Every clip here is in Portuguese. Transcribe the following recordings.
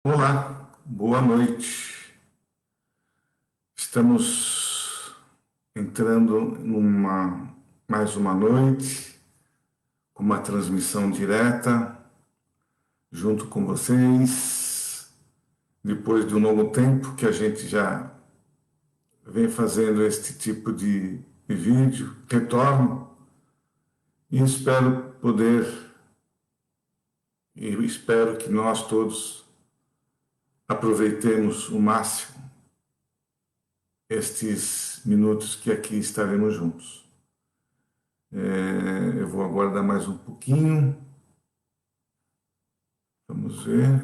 Olá, boa noite. Estamos entrando numa mais uma noite com uma transmissão direta junto com vocês. Depois de um longo tempo que a gente já vem fazendo este tipo de vídeo, retorno e espero que nós todos aproveitemos o máximo estes minutos que aqui estaremos juntos. Eu vou aguardar mais um pouquinho. Vamos ver.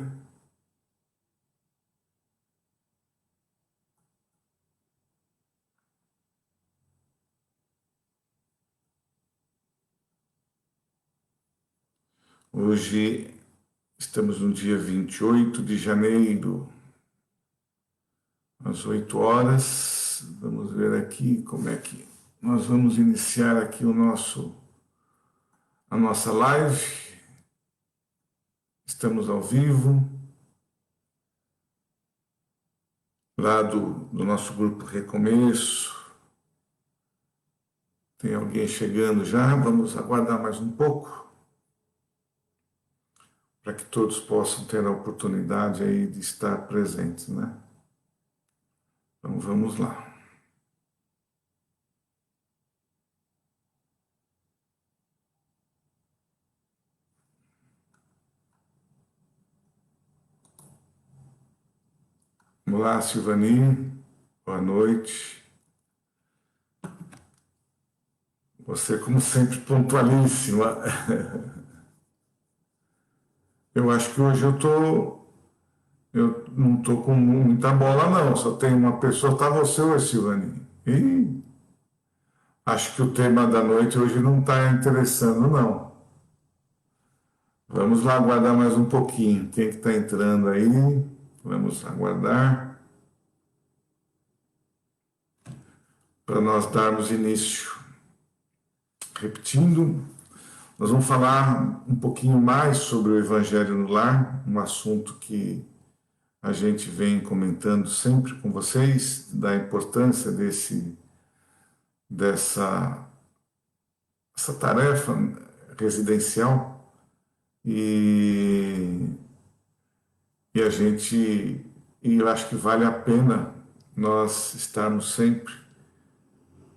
Hoje estamos no dia 28 de janeiro, às 8 horas. Vamos ver aqui como é que nós vamos iniciar aqui a nossa live. Estamos ao vivo, lá do nosso grupo Recomeço. Tem alguém chegando já, vamos aguardar mais um pouco, para que todos possam ter a oportunidade aí de estar presentes, né? Então vamos lá. Olá, Silvani, boa noite. Você, como sempre, pontualíssima. Eu acho que hoje eu não estou com muita bola, não. Só tem uma pessoa, tá você hoje, Silvani. E acho que o tema da noite hoje não está interessando, não. Vamos lá aguardar mais um pouquinho. Quem que está entrando aí? Vamos aguardar para nós darmos início. Repetindo, nós vamos falar um pouquinho mais sobre o Evangelho no Lar, um assunto que a gente vem comentando sempre com vocês, da importância dessa essa tarefa residencial e, e eu acho que vale a pena nós estarmos sempre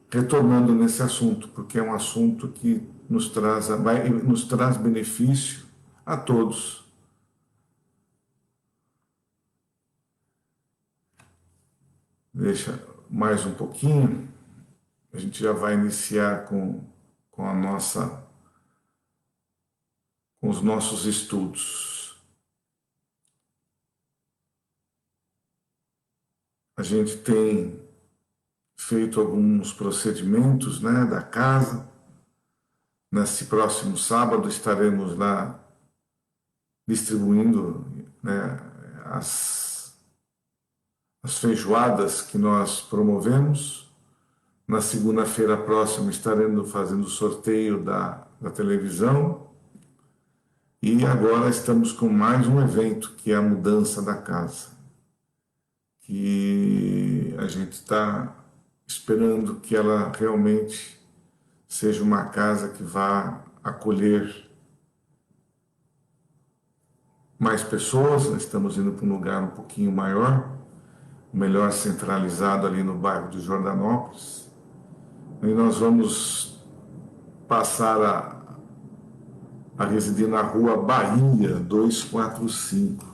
retornando nesse assunto, porque é um assunto que nos traz benefício a todos. Deixa mais um pouquinho, a gente já vai iniciar com com os nossos estudos. A gente tem feito alguns procedimentos, né, da casa. Nesse próximo sábado estaremos lá distribuindo, né, as feijoadas que nós promovemos. Na segunda-feira próxima estaremos fazendo o sorteio da televisão. E agora estamos com mais um evento, que é a mudança da casa, que a gente está esperando que ela realmente seja uma casa que vá acolher mais pessoas. Nós estamos indo para um lugar um pouquinho maior, melhor centralizado ali no bairro de Jordanópolis. E nós vamos passar a residir na rua Bahia 245.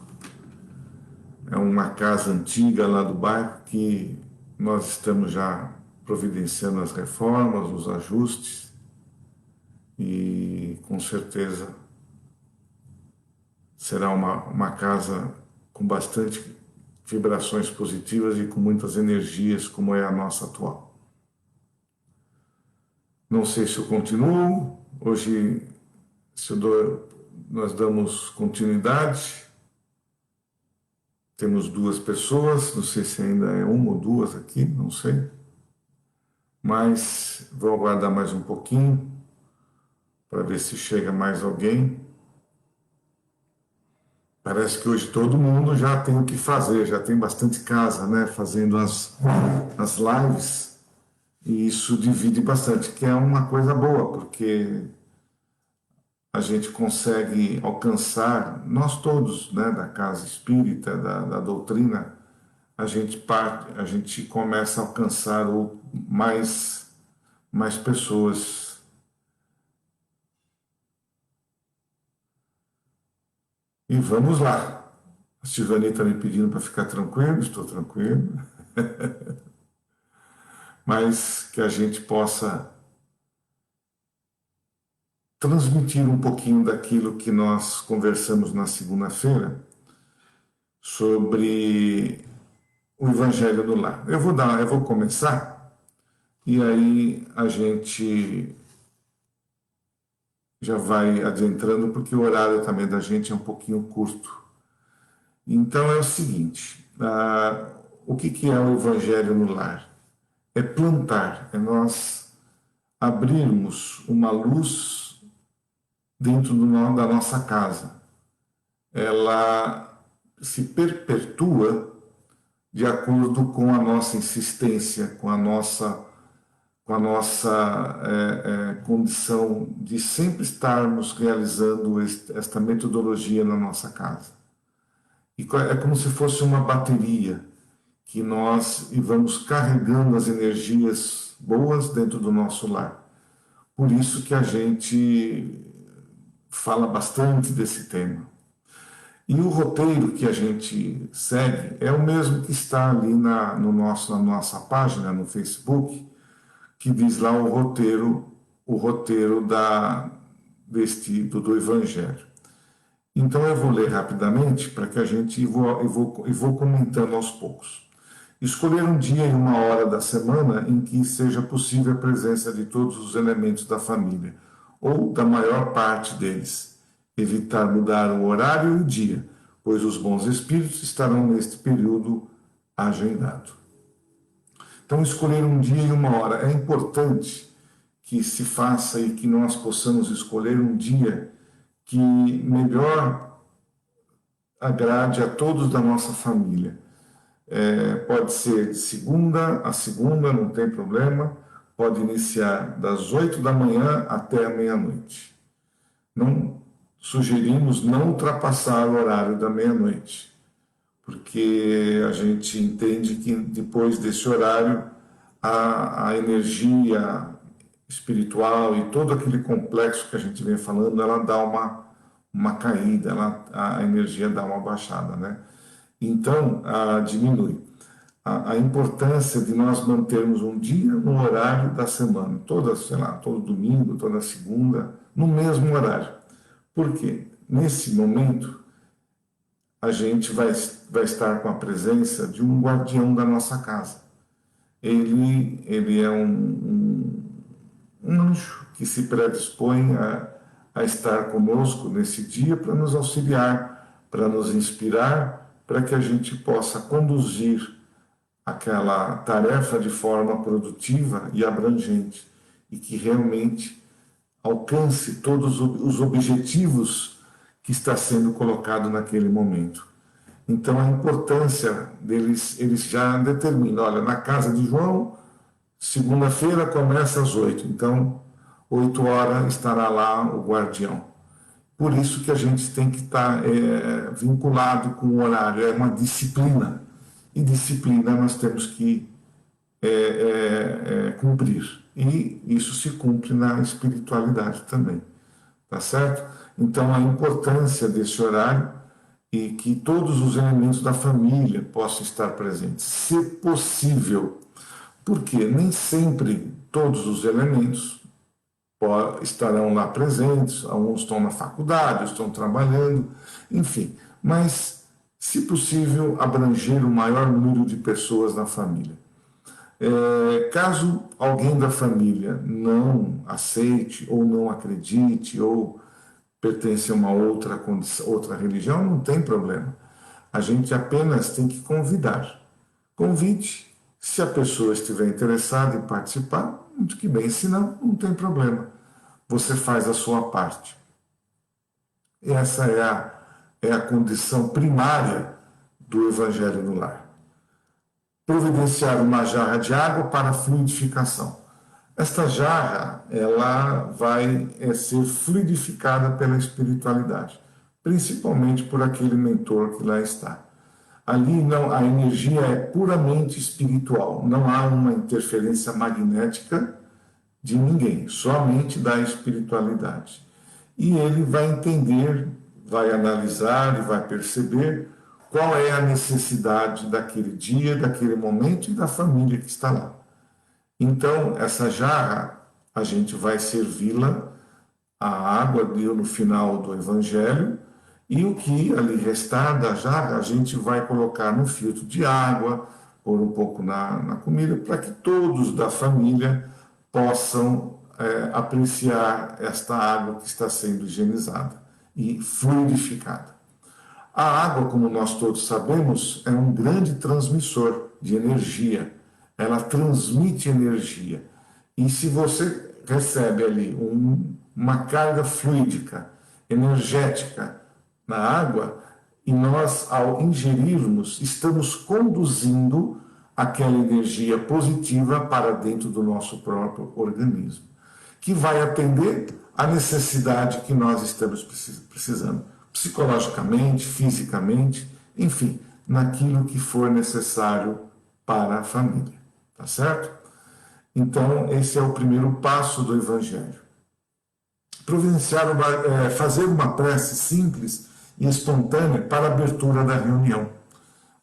É uma casa antiga lá do bairro que nós estamos já providenciando as reformas, os ajustes e com certeza será uma casa com bastante vibrações positivas e com muitas energias, como é a nossa atual. Não sei se eu continuo, hoje nós damos continuidade, temos duas pessoas, não sei se ainda é uma ou duas aqui, não sei, mas vou aguardar mais um pouquinho para ver se chega mais alguém. Parece que hoje todo mundo já tem o que fazer, já tem bastante casa, né, fazendo as lives, e isso divide bastante, que é uma coisa boa, porque a gente consegue alcançar, nós todos, né, da casa espírita, da doutrina, a gente começa a alcançar mais pessoas. E vamos lá. A Silvani está me pedindo para ficar tranquilo, estou tranquilo, mas que a gente possa transmitir um pouquinho daquilo que nós conversamos na segunda-feira sobre o Evangelho do Lar. Eu vou começar e aí a gente já vai adentrando porque o horário também da gente é um pouquinho curto. Então é o seguinte, o que é o Evangelho no Lar? É plantar, é nós abrirmos uma luz dentro da nossa casa. Ela se perpetua de acordo com a nossa insistência, com a nossa condição de sempre estarmos realizando esta metodologia na nossa casa. E é como se fosse uma bateria que nós vamos carregando as energias boas dentro do nosso lar. Por isso que a gente fala bastante desse tema. E o roteiro que a gente segue é o mesmo que está ali na nossa página no Facebook, que diz lá o roteiro do Evangelho. Então eu vou ler rapidamente para que a gente vou comentando aos poucos. Escolher um dia e uma hora da semana em que seja possível a presença de todos os elementos da família, ou da maior parte deles. Evitar mudar o horário e o dia, pois os bons espíritos estarão neste período agendado. Então, escolher um dia e uma hora. É importante que se faça e que nós possamos escolher um dia que melhor agrade a todos da nossa família. Pode ser de segunda a segunda, não tem problema. Pode iniciar das 8 da manhã até a meia-noite. Não sugerimos não ultrapassar o horário da meia-noite, porque a gente entende que depois desse horário a energia espiritual e todo aquele complexo que a gente vem falando, ela dá uma caída, a energia dá uma baixada, né? Então, diminui. A importância de nós mantermos um dia no horário da semana, todo domingo, toda segunda, no mesmo horário. Por quê? Nesse momento, a gente vai estar com a presença de um guardião da nossa casa. Ele é um anjo que se predispõe a estar conosco nesse dia para nos auxiliar, para nos inspirar, para que a gente possa conduzir aquela tarefa de forma produtiva e abrangente e que realmente alcance todos os objetivos que está sendo colocado naquele momento. Então, a importância deles, eles já determinam, olha, na casa de João, segunda-feira começa às 8, então 8 horas estará lá o guardião. Por isso que a gente tem que estar vinculado com o horário, é uma disciplina. E disciplina nós temos que cumprir. E isso se cumpre na espiritualidade também. Tá certo? Então, a importância desse horário e que todos os elementos da família possam estar presentes, se possível. Porque nem sempre todos os elementos estarão lá presentes, alguns estão na faculdade, estão trabalhando, enfim. Mas, se possível, abranger o maior número de pessoas na família. Caso alguém da família não aceite ou não acredite ou pertence a uma outra religião, não tem problema. A gente apenas tem que convidar. Convide. Se a pessoa estiver interessada em participar, muito que bem. Se não, não tem problema. Você faz a sua parte. Essa é a condição primária do Evangelho no lar. Providenciar uma jarra de água para fluidificação. Esta jarra, ela vai ser fluidificada pela espiritualidade, principalmente por aquele mentor que lá está. Ali não, a energia é puramente espiritual, não há uma interferência magnética de ninguém, somente da espiritualidade. E ele vai entender, vai analisar e vai perceber qual é a necessidade daquele dia, daquele momento e da família que está lá. Então, essa jarra, a gente vai servi-la, a água deu no final do Evangelho, e o que ali restar da jarra, a gente vai colocar no filtro de água, pôr um pouco na comida, para que todos da família possam apreciar esta água que está sendo higienizada e fluidificada. A água, como nós todos sabemos, é um grande transmissor de energia. Ela transmite energia. E se você recebe ali uma carga fluídica, energética na água, e nós, ao ingerirmos, estamos conduzindo aquela energia positiva para dentro do nosso próprio organismo, que vai atender à necessidade que nós estamos precisando, psicologicamente, fisicamente, enfim, naquilo que for necessário para a família. Tá certo? Então, esse é o primeiro passo do Evangelho. Providenciar, fazer uma prece simples e espontânea para a abertura da reunião.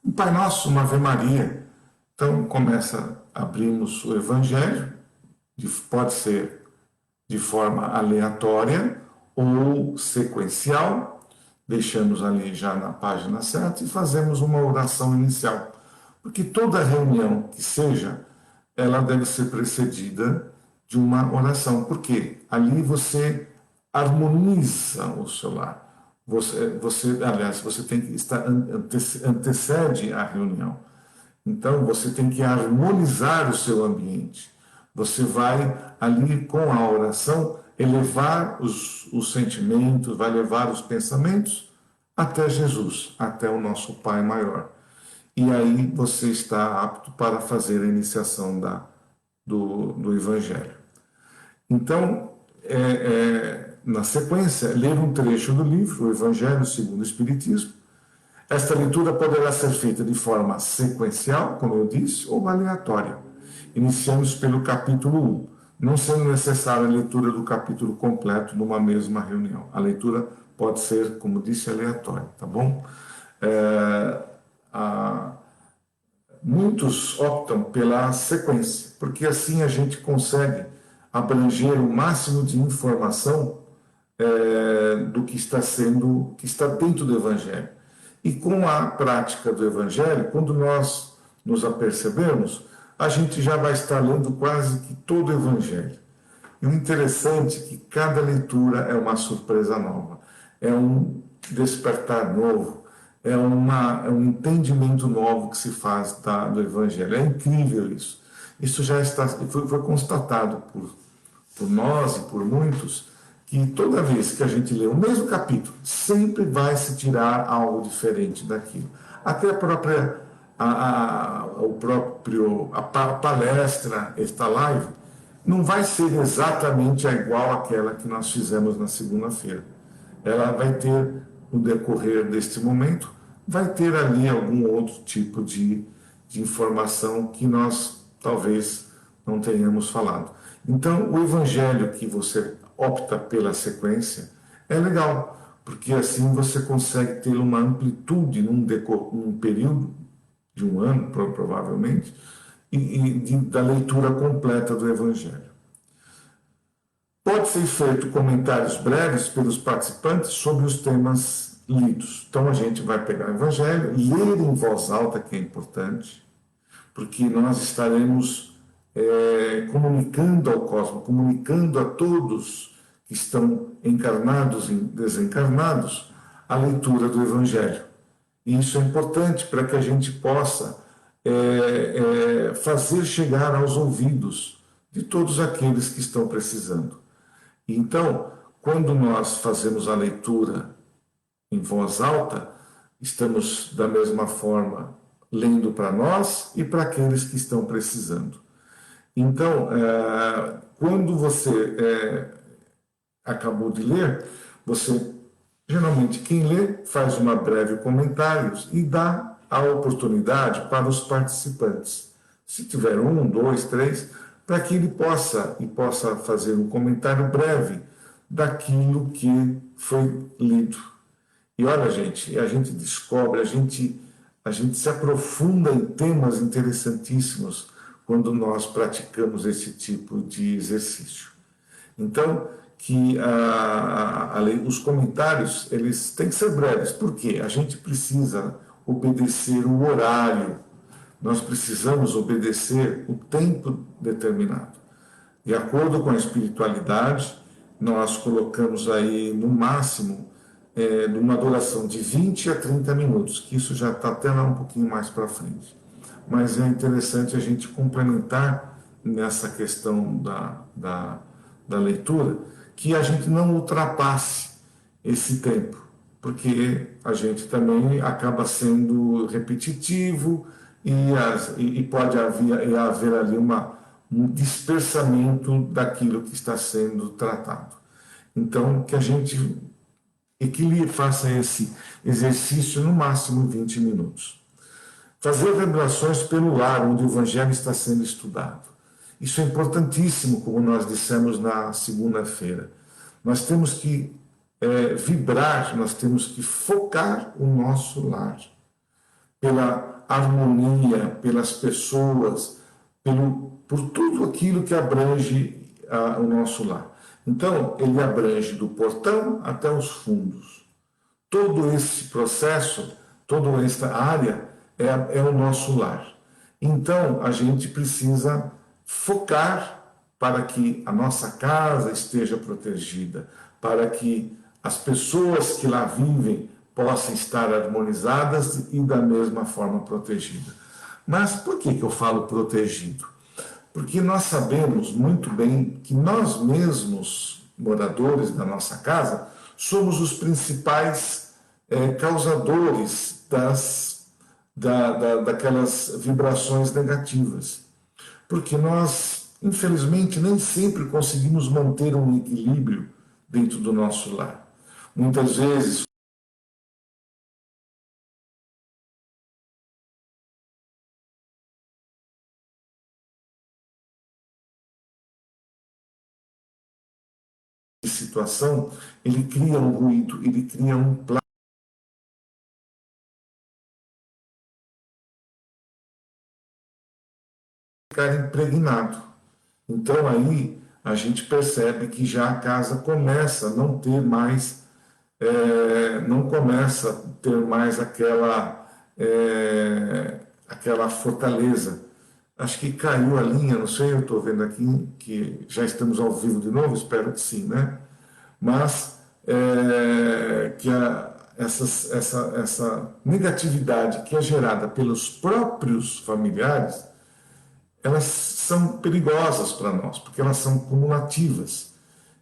Um Pai Nosso, uma Ave Maria. Então, abrimos o Evangelho, pode ser de forma aleatória ou sequencial, deixamos ali já na página certa e fazemos uma oração inicial. Porque toda reunião que seja, ela deve ser precedida de uma oração. Por quê? Ali você harmoniza o seu lar. Aliás, você tem que estar antecede a reunião. Então, você tem que harmonizar o seu ambiente. Você vai ali com a oração elevar os sentimentos, vai levar os pensamentos até Jesus, até o nosso Pai maior. E aí você está apto para fazer a iniciação do Evangelho. Então, na sequência, ler um trecho do livro, o Evangelho segundo o Espiritismo. Esta leitura poderá ser feita de forma sequencial, como eu disse, ou aleatória. Iniciamos pelo capítulo 1, não sendo necessária a leitura do capítulo completo numa mesma reunião. A leitura pode ser, como disse, aleatória, tá bom? Muitos optam pela sequência, porque assim a gente consegue abranger o máximo de informação do que está dentro do Evangelho. E com a prática do Evangelho, quando nós nos apercebermos, a gente já vai estar lendo quase que todo o Evangelho. E o interessante é que cada leitura é uma surpresa nova, é um despertar novo, é um entendimento novo que se faz do Evangelho. É incrível isso. Isso já foi constatado por nós e por muitos, que toda vez que a gente lê o mesmo capítulo, sempre vai se tirar algo diferente daquilo. Até a palestra, esta live, não vai ser exatamente igual àquela que nós fizemos na segunda-feira. Ela vai ter, no decorrer deste momento, vai ter ali algum outro tipo de informação que nós talvez não tenhamos falado. Então, o Evangelho que você opta pela sequência é legal, porque assim você consegue ter uma amplitude num período de um ano, provavelmente, da leitura completa do Evangelho. Pode ser feito comentários breves pelos participantes sobre os temas lidos. Então a gente vai pegar o Evangelho, ler em voz alta, que é importante, porque nós estaremos comunicando ao cosmos, comunicando a todos que estão encarnados e desencarnados a leitura do Evangelho. E isso é importante para que a gente possa fazer chegar aos ouvidos de todos aqueles que estão precisando. Então, quando nós fazemos a leitura em voz alta, estamos da mesma forma lendo para nós e para aqueles que estão precisando. Então, quando você acabou de ler, você, geralmente, quem lê faz uma breve comentário e dá a oportunidade para os participantes. Se tiver um, dois, três, para que ele possa fazer um comentário breve daquilo que foi lido. E olha, gente, a gente descobre, a gente se aprofunda em temas interessantíssimos quando nós praticamos esse tipo de exercício. Então, que os comentários eles têm que ser breves, porque a gente precisa obedecer o horário, nós precisamos obedecer o tempo determinado. De acordo com a espiritualidade, nós colocamos aí no máximo numa duração de 20 a 30 minutos, que isso já está até lá um pouquinho mais para frente. Mas é interessante a gente complementar nessa questão da leitura, que a gente não ultrapasse esse tempo, porque a gente também acaba sendo repetitivo e pode haver ali um dispersamento daquilo que está sendo tratado. Então, que a gente faça esse exercício no máximo 20 minutos. Fazer vibrações pelo lar onde o Evangelho está sendo estudado. Isso é importantíssimo, como nós dissemos na segunda-feira. Nós temos que vibrar, nós temos que focar o nosso lar pela harmonia, pelas pessoas, por tudo aquilo que abrange o nosso lar. Então, ele abrange do portão até os fundos. Todo esse processo, toda esta área é o nosso lar. Então, a gente precisa focar para que a nossa casa esteja protegida, para que as pessoas que lá vivem possam estar harmonizadas e da mesma forma protegidas. Mas por que eu falo protegido? Porque nós sabemos muito bem que nós mesmos, moradores da nossa casa, somos os principais causadores daquelas vibrações negativas. Porque nós, infelizmente, nem sempre conseguimos manter um equilíbrio dentro do nosso lar. Muitas vezes, situação, ele cria um ruído, ele cria um plástico ficar impregnado. Então aí a gente percebe que já a casa começa a não ter mais, não começa a ter mais aquela fortaleza. Acho que caiu a linha, não sei, eu estou vendo aqui que já estamos ao vivo de novo, espero que sim, né? Mas que essa negatividade que é gerada pelos próprios familiares, elas são perigosas para nós, porque elas são cumulativas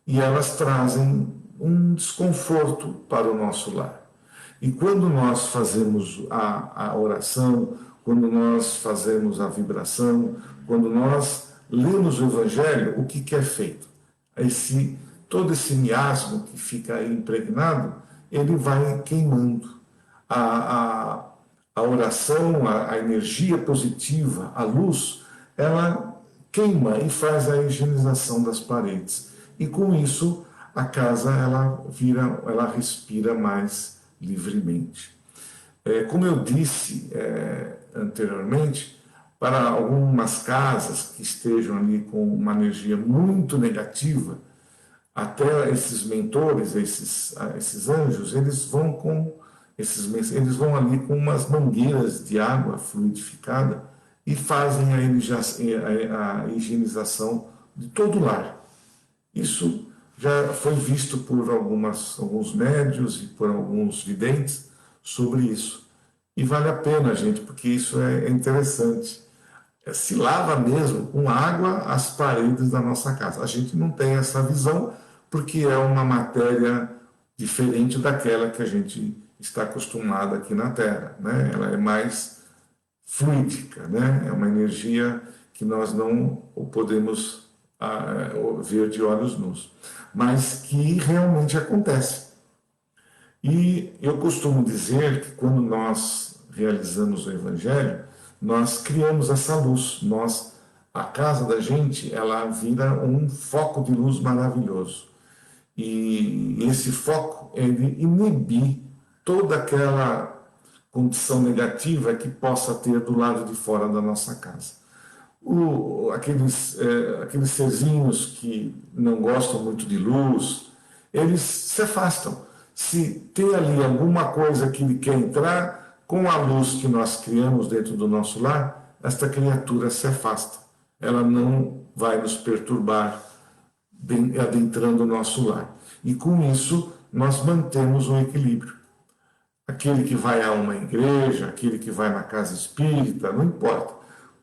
e elas trazem um desconforto para o nosso lar. E quando nós fazemos a oração, quando nós fazemos a vibração, quando nós lemos o Evangelho, o que é feito? Todo esse miasmo que fica aí impregnado, ele vai queimando. A oração, a energia positiva, a luz, ela queima e faz a higienização das paredes. E com isso, a casa ela respira mais livremente. Como eu disse anteriormente, para algumas casas que estejam ali com uma energia muito negativa, até esses mentores, esses anjos, eles vão ali com umas mangueiras de água fluidificada e fazem a higienização de todo o lar. Isso já foi visto por alguns médios e por alguns videntes sobre isso. E vale a pena, gente, porque isso é interessante. Se lava mesmo com água as paredes da nossa casa. A gente não tem essa visão porque é uma matéria diferente daquela que a gente está acostumado aqui na Terra, né? Ela é mais fluídica, né? É uma energia que nós não podemos ver de olhos nus, mas que realmente acontece. E eu costumo dizer que quando nós realizamos o Evangelho, nós criamos essa luz. A casa da gente, ela vira um foco de luz maravilhoso. E esse foco, ele inibe toda aquela condição negativa que possa ter do lado de fora da nossa casa. Aqueles serzinhos que não gostam muito de luz, eles se afastam. Se tem ali alguma coisa que ele quer entrar, com a luz que nós criamos dentro do nosso lar, esta criatura se afasta. Ela não vai nos perturbar adentrando o nosso lar. E com isso, nós mantemos um equilíbrio. Aquele que vai a uma igreja, aquele que vai na casa espírita, não importa.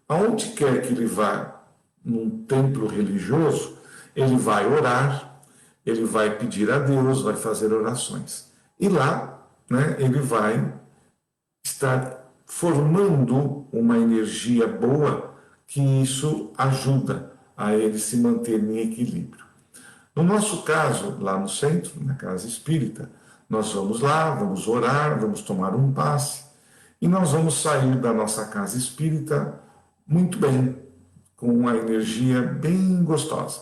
Aonde quer que ele vá, num templo religioso, ele vai orar, ele vai pedir a Deus, vai fazer orações. E lá, né, ele vai estar formando uma energia boa, que isso ajuda a ele se manter em equilíbrio. No nosso caso, lá no centro, na casa espírita, nós vamos lá, vamos orar, vamos tomar um passe, e nós vamos sair da nossa casa espírita muito bem, com uma energia bem gostosa.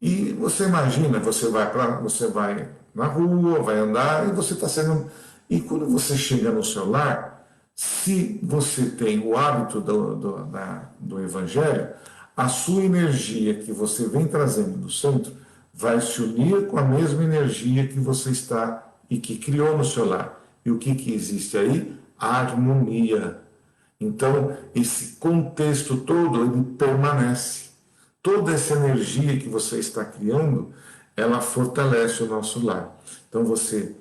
E você imagina, você vai na rua, vai andar, e você está sendo... E quando você chega no seu lar, se você tem o hábito do Evangelho, a sua energia que você vem trazendo do centro vai se unir com a mesma energia que você está e que criou no seu lar. E o que existe aí? A harmonia. Então, esse contexto todo, ele permanece. Toda essa energia que você está criando, ela fortalece o nosso lar. Então, você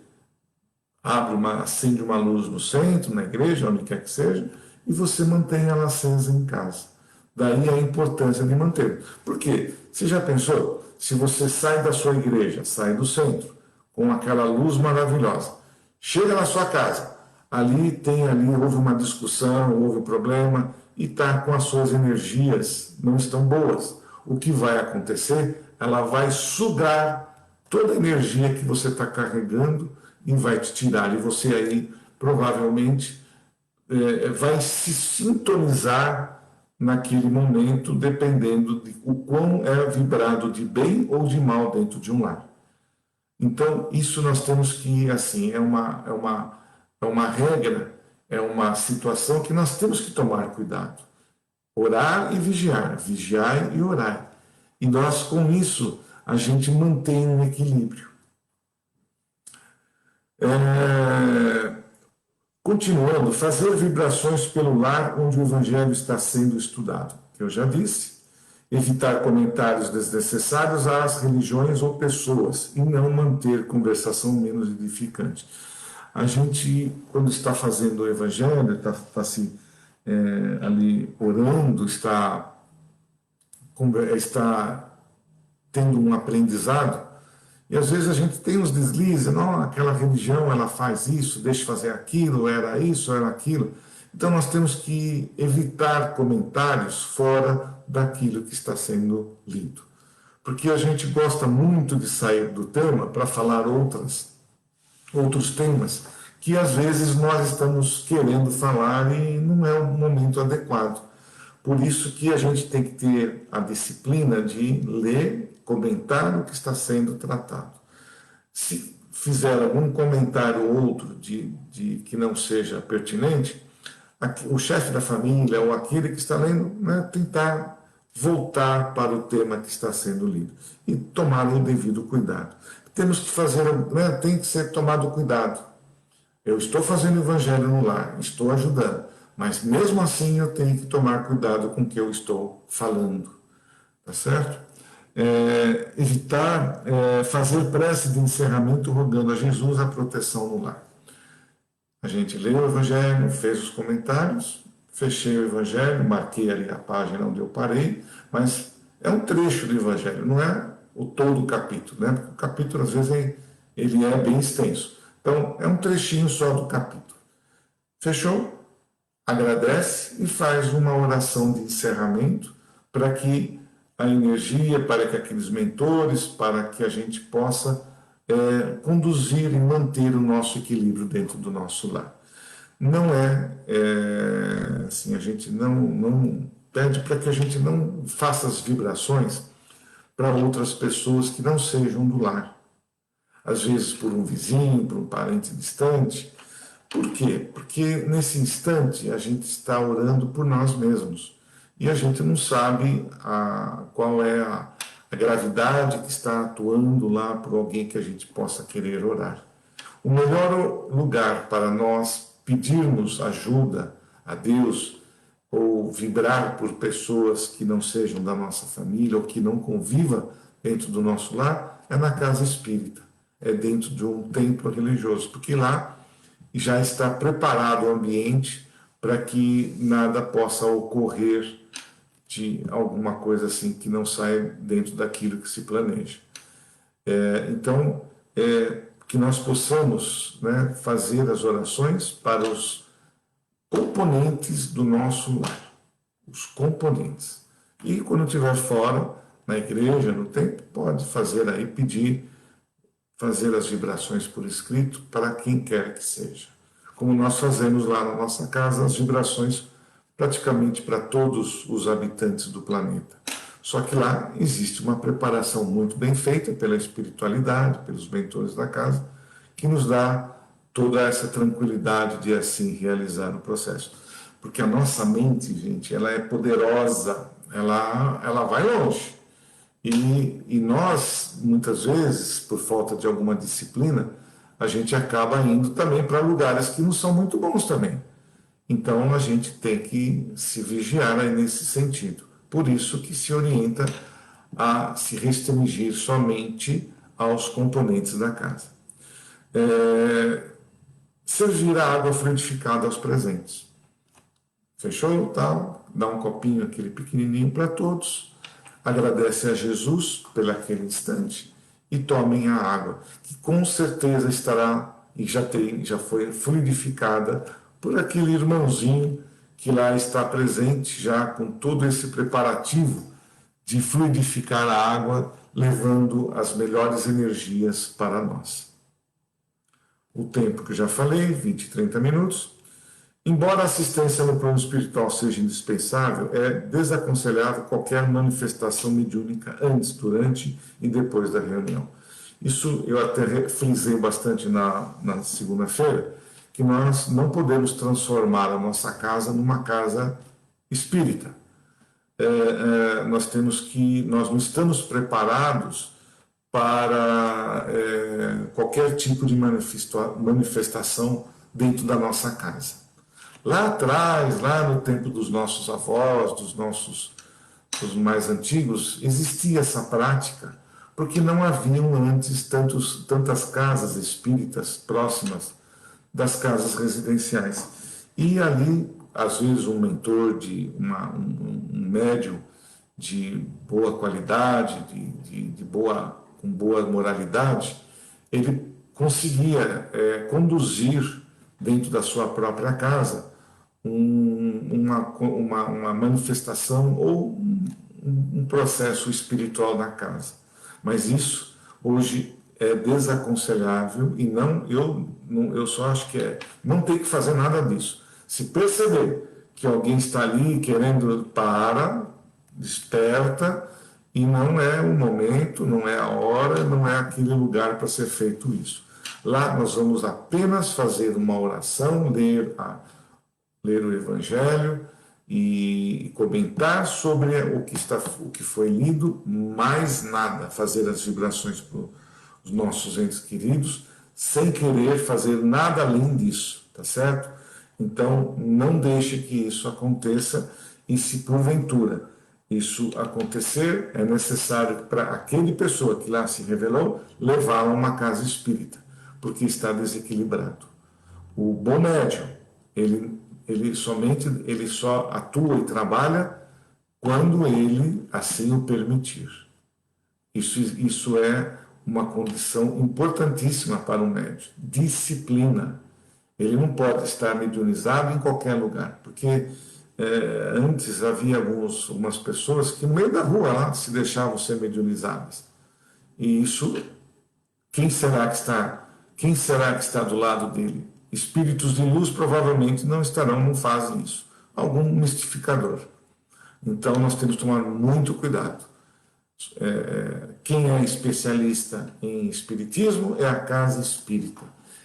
acende uma luz no centro, na igreja, onde quer que seja, e você mantém ela acesa em casa. Daí a importância de manter. Por quê? Você já pensou? Se você sai da sua igreja, sai do centro, com aquela luz maravilhosa, chega na sua casa, houve uma discussão, houve um problema, e está com as suas energias, não estão boas. O que vai acontecer? Ela vai sugar toda a energia que você está carregando e vai te tirar. E você aí, provavelmente, vai se sintonizar naquele momento, dependendo de o quão é vibrado de bem ou de mal dentro de um lar. Então, isso nós temos que, assim, é uma regra, é uma situação que nós temos que tomar cuidado. Orar e vigiar e orar. E nós, com isso, a gente mantém um equilíbrio. Continuando, fazer vibrações pelo lar onde o Evangelho está sendo estudado, que eu já disse. Evitar comentários desnecessários às religiões ou pessoas e não manter conversação menos edificante. A gente, quando está fazendo o Evangelho, está ali orando, está tendo um aprendizado, e às vezes a gente tem uns deslizes, não, aquela religião ela faz isso, deixa fazer aquilo, era isso, era aquilo. Então nós temos que evitar comentários fora daquilo que está sendo lido. Porque a gente gosta muito de sair do tema para falar outros temas que às vezes nós estamos querendo falar e não é o momento adequado. Por isso que a gente tem que ter a disciplina de ler, comentar o que está sendo tratado. Se fizer algum comentário ou outro que não seja pertinente, o chefe da família ou aquele que está lendo, né, tentar voltar para o tema que está sendo lido e tomar o devido cuidado. Temos que fazer, né, tem que ser tomado cuidado. Eu estou fazendo o evangelho no lar, estou ajudando, mas mesmo assim eu tenho que tomar cuidado com o que eu estou falando, tá certo? Evitar fazer prece de encerramento rogando a Jesus a proteção no lar. A gente leu o Evangelho, fez os comentários, fechei o Evangelho, marquei ali a página onde eu parei, mas é um trecho do Evangelho, não é o todo o capítulo, né? Porque o capítulo às vezes ele é bem extenso. Então, é um trechinho só do capítulo. Fechou? Agradece e faz uma oração de encerramento para que a energia, para que aqueles mentores, para que a gente possa conduzir e manter o nosso equilíbrio dentro do nosso lar. Não assim, a gente não pede para que a gente não faça as vibrações para outras pessoas que não sejam do lar. Às vezes por um vizinho, por um parente distante. Por quê? Porque nesse instante a gente está orando por nós mesmos e a gente não sabe qual é a gravidade que está atuando lá por alguém que a gente possa querer orar. O melhor lugar para nós pedirmos ajuda a Deus ou vibrar por pessoas que não sejam da nossa família ou que não conviva dentro do nosso lar é na casa espírita, é dentro de um templo religioso, porque lá já está preparado o ambiente para que nada possa ocorrer de alguma coisa assim que não saia dentro daquilo que se planeja. Então, que nós possamos, né, fazer as orações para os componentes do nosso lar, os componentes. E quando estiver fora, na igreja, no templo, pode fazer aí, pedir, fazer as vibrações por escrito para quem quer que seja. Como nós fazemos lá na nossa casa, as vibrações praticamente para todos os habitantes do planeta. Só que lá existe uma preparação muito bem feita pela espiritualidade, pelos mentores da casa, que nos dá toda essa tranquilidade de assim realizar o processo. Porque a nossa mente, gente, ela é poderosa, ela vai longe. E nós, muitas vezes, por falta de alguma disciplina, a gente acaba indo também para lugares que não são muito bons também. Então a gente tem que se vigiar aí nesse sentido. Por isso que se orienta a se restringir somente aos componentes da casa. Servir a água frutificada aos presentes. Fechou? Tal? Dá um copinho, aquele pequenininho para todos. Agradece a Jesus pelo aquele instante e tomem a água, que com certeza estará e já foi fluidificada por aquele irmãozinho que lá está presente, já com todo esse preparativo de fluidificar a água, levando as melhores energias para nós. O tempo que eu já falei, 20, 30 minutos. Embora a assistência no plano espiritual seja indispensável, é desaconselhável qualquer manifestação mediúnica antes, durante e depois da reunião. Isso eu até frisei bastante na segunda-feira, que nós não podemos transformar a nossa casa numa casa espírita. Nós não estamos preparados para qualquer tipo de manifestação dentro da nossa casa. Lá atrás, lá no tempo dos nossos avós, dos mais antigos, existia essa prática, porque não haviam antes tantas casas espíritas próximas das casas residenciais. E ali, às vezes, um mentor, um médium de boa qualidade, com boa moralidade, ele conseguia conduzir dentro da sua própria casa uma manifestação ou um processo espiritual na casa. Mas isso hoje é desaconselhável e eu só acho que não tem que fazer nada disso. Se perceber que alguém está ali querendo desperta, e não é o momento, não é a hora, não é aquele lugar para ser feito isso. Lá nós vamos apenas fazer uma oração, ler o Evangelho e comentar sobre o que foi lido, mais nada, fazer as vibrações para os nossos entes queridos, sem querer fazer nada além disso, tá certo? Então, não deixe que isso aconteça, e se porventura isso acontecer, é necessário para aquele pessoa que lá se revelou, levá-la a uma casa espírita, porque está desequilibrado. O bom médium, ele só atua e trabalha quando ele assim o permitir. Isso é uma condição importantíssima para o médium: disciplina. Ele não pode estar mediunizado em qualquer lugar, porque antes havia algumas pessoas que no meio da rua lá se deixavam ser mediunizadas. E isso, quem será que está do lado dele? Espíritos de luz provavelmente não estarão, não fazem isso. Algum mistificador. Então nós temos que tomar muito cuidado. Quem é especialista em espiritismo é a casa espírita.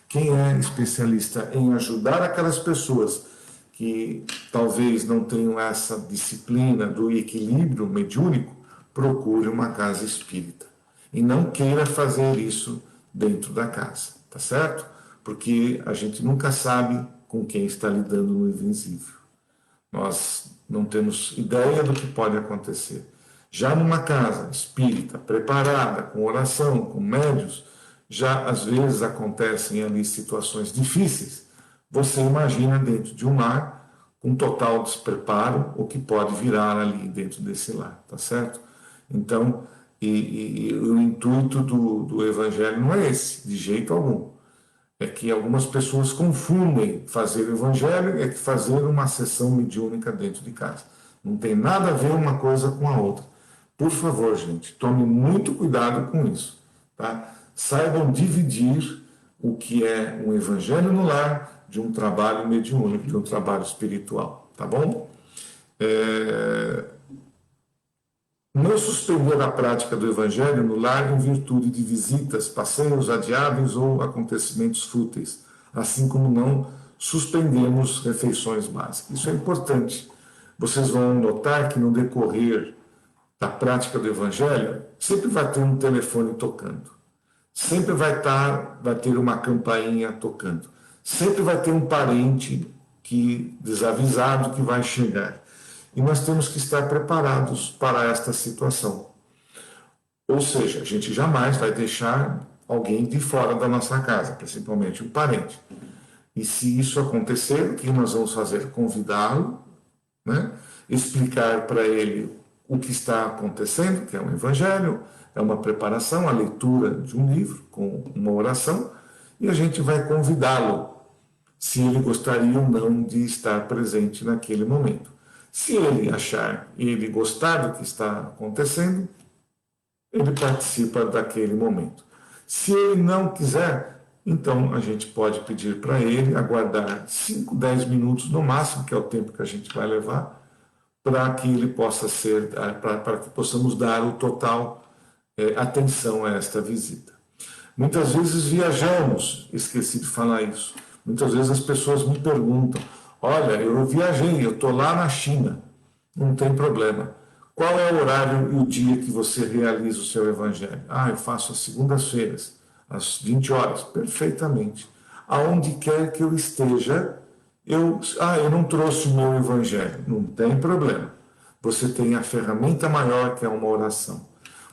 Quem é especialista em ajudar aquelas pessoas que talvez não tenham essa disciplina do equilíbrio mediúnico, procure uma casa espírita. E não queira fazer isso dentro da casa, tá certo? Porque a gente nunca sabe com quem está lidando no invisível. Nós não temos ideia do que pode acontecer. Já numa casa espírita, preparada, com oração, com médios, já às vezes acontecem ali situações difíceis. Você imagina dentro de um lar, com total despreparo, o que pode virar ali dentro desse lar, tá certo? Então, o intuito do Evangelho não é esse, de jeito algum. É que algumas pessoas confundem fazer o Evangelho é que fazer uma sessão mediúnica dentro de casa. Não tem nada a ver uma coisa com a outra. Por favor, gente, tome muito cuidado com isso, tá? Saibam dividir o que é um evangelho no lar de um trabalho mediúnico, de um trabalho espiritual, tá bom? Não suspender a prática do evangelho no lar em virtude de visitas, passeios adiáveis ou acontecimentos fúteis, assim como não suspendemos refeições básicas. Isso é importante. Vocês vão notar que no decorrer da prática do evangelho, sempre vai ter um telefone tocando. Sempre vai ter uma campainha tocando. Sempre vai ter um parente desavisado que vai chegar. E nós temos que estar preparados para esta situação. Ou seja, a gente jamais vai deixar alguém de fora da nossa casa, principalmente um parente. E se isso acontecer, o que nós vamos fazer? Convidá-lo, né? Explicar para ele o que está acontecendo, que é um evangelho, é uma preparação, a leitura de um livro com uma oração, e a gente vai convidá-lo, se ele gostaria ou não de estar presente naquele momento. Se ele achar e ele gostar do que está acontecendo, ele participa daquele momento. Se ele não quiser, então a gente pode pedir para ele aguardar 5, 10 minutos no máximo, que é o tempo que a gente vai levar, para que ele possa para que possamos dar o total atenção a esta visita. Muitas vezes viajamos, esqueci de falar isso. Muitas vezes as pessoas me perguntam: olha, eu viajei, eu estou lá na China, não tem problema. Qual é o horário e o dia que você realiza o seu evangelho? Eu faço às segundas-feiras, às 20 horas. Perfeitamente. Aonde quer que eu esteja, eu não trouxe o meu evangelho. Não tem problema. Você tem a ferramenta maior, que é uma oração.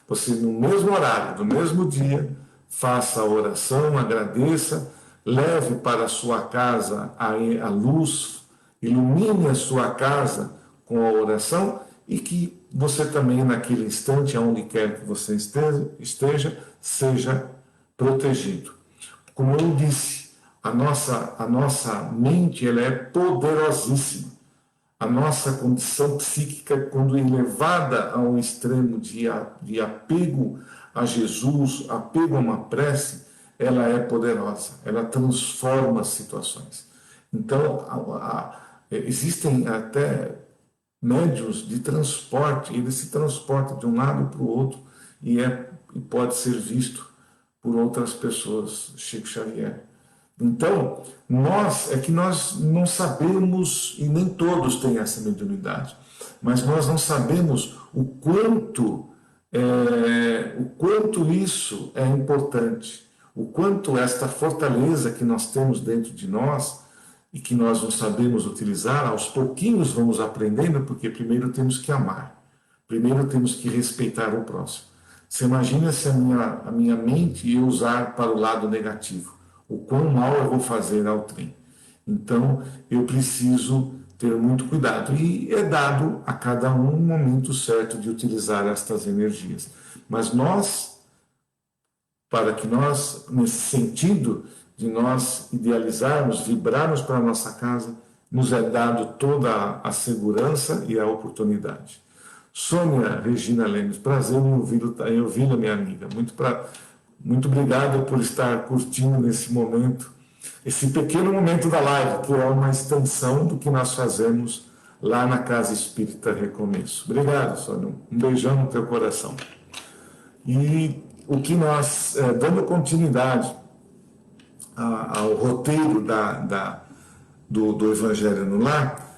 Você, no mesmo horário, no mesmo dia, faça a oração, agradeça, leve para a sua casa a luz, ilumine a sua casa com a oração e que você também, naquele instante, aonde quer que você esteja, seja protegido. Como eu disse, a nossa mente ela é poderosíssima. A nossa condição psíquica, quando elevada a um extremo de apego a Jesus, apego a uma prece, ela é poderosa, ela transforma as situações. Então, existem até médios de transporte, ele se transporta de um lado para o outro e pode ser visto por outras pessoas, Chico Xavier. Então, nós não sabemos, e nem todos têm essa mediunidade, mas nós não sabemos o quanto isso é importante, o quanto esta fortaleza que nós temos dentro de nós e que nós não sabemos utilizar, aos pouquinhos vamos aprendendo, porque primeiro temos que amar, primeiro temos que respeitar o próximo. Você imagina se a minha mente eu usar para o lado negativo, o quão mal eu vou fazer ao trem. Então, eu preciso ter muito cuidado. E é dado a cada um momento certo de utilizar estas energias. Mas nós para que nós, nesse sentido de nós idealizarmos, vibrarmos para a nossa casa, nos é dado toda a segurança e a oportunidade. Sônia Regina Lemos, prazer em ouvi-la, minha amiga. Muito obrigado por estar curtindo nesse momento, esse pequeno momento da live, que é uma extensão do que nós fazemos lá na Casa Espírita Recomeço. Obrigado, Sônia. Um beijão no teu coração. E o que nós, dando continuidade ao roteiro do Evangelho no Lar,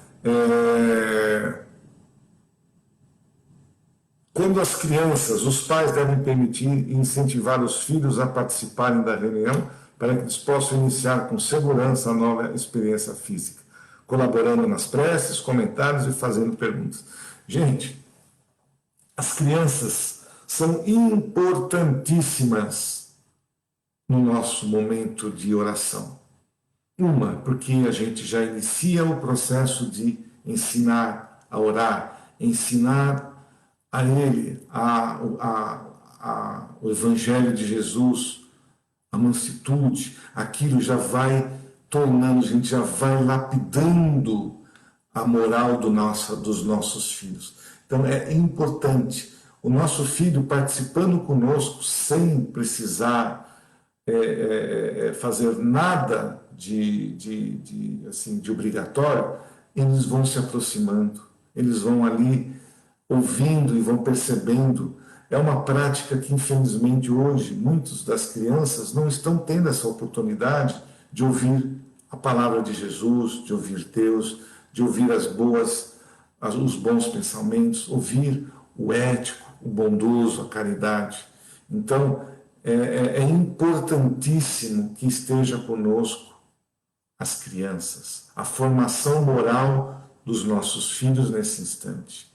quando as crianças, os pais devem permitir e incentivar os filhos a participarem da reunião para que eles possam iniciar com segurança a nova experiência física, colaborando nas preces, comentários e fazendo perguntas. Gente, as crianças são importantíssimas no nosso momento de oração. Uma, porque a gente já inicia o processo de ensinar a orar, ensinar a ele o Evangelho de Jesus, a mansitude, aquilo já vai tornando, a gente já vai lapidando a moral dos nossos filhos. Então é importante o nosso filho participando conosco sem precisar fazer nada de obrigatório, eles vão se aproximando, eles vão ali ouvindo e vão percebendo. É uma prática que, infelizmente, hoje, muitas das crianças não estão tendo essa oportunidade de ouvir a palavra de Jesus, de ouvir Deus, de ouvir os bons pensamentos, ouvir o ético, o bondoso, a caridade. Então, é importantíssimo que esteja conosco as crianças, a formação moral dos nossos filhos nesse instante.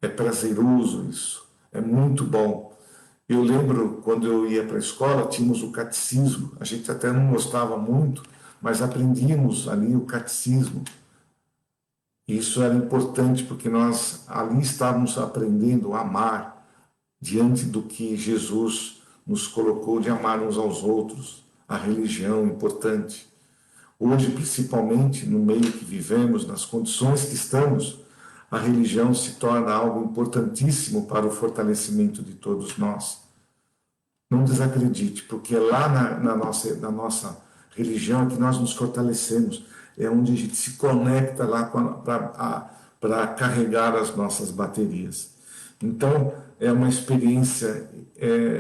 É prazeroso isso, é muito bom. Eu lembro, quando eu ia para a escola, tínhamos o catecismo. A gente até não gostava muito, mas aprendíamos ali o catecismo. Isso era importante, porque nós ali estávamos aprendendo a amar, diante do que Jesus nos colocou de amar uns aos outros. A religião, importante. Hoje, principalmente, no meio que vivemos, nas condições que estamos, a religião se torna algo importantíssimo para o fortalecimento de todos nós. Não desacredite, porque é lá na nossa religião que nós nos fortalecemos, é onde a gente se conecta lá para carregar as nossas baterias. Então, é uma experiência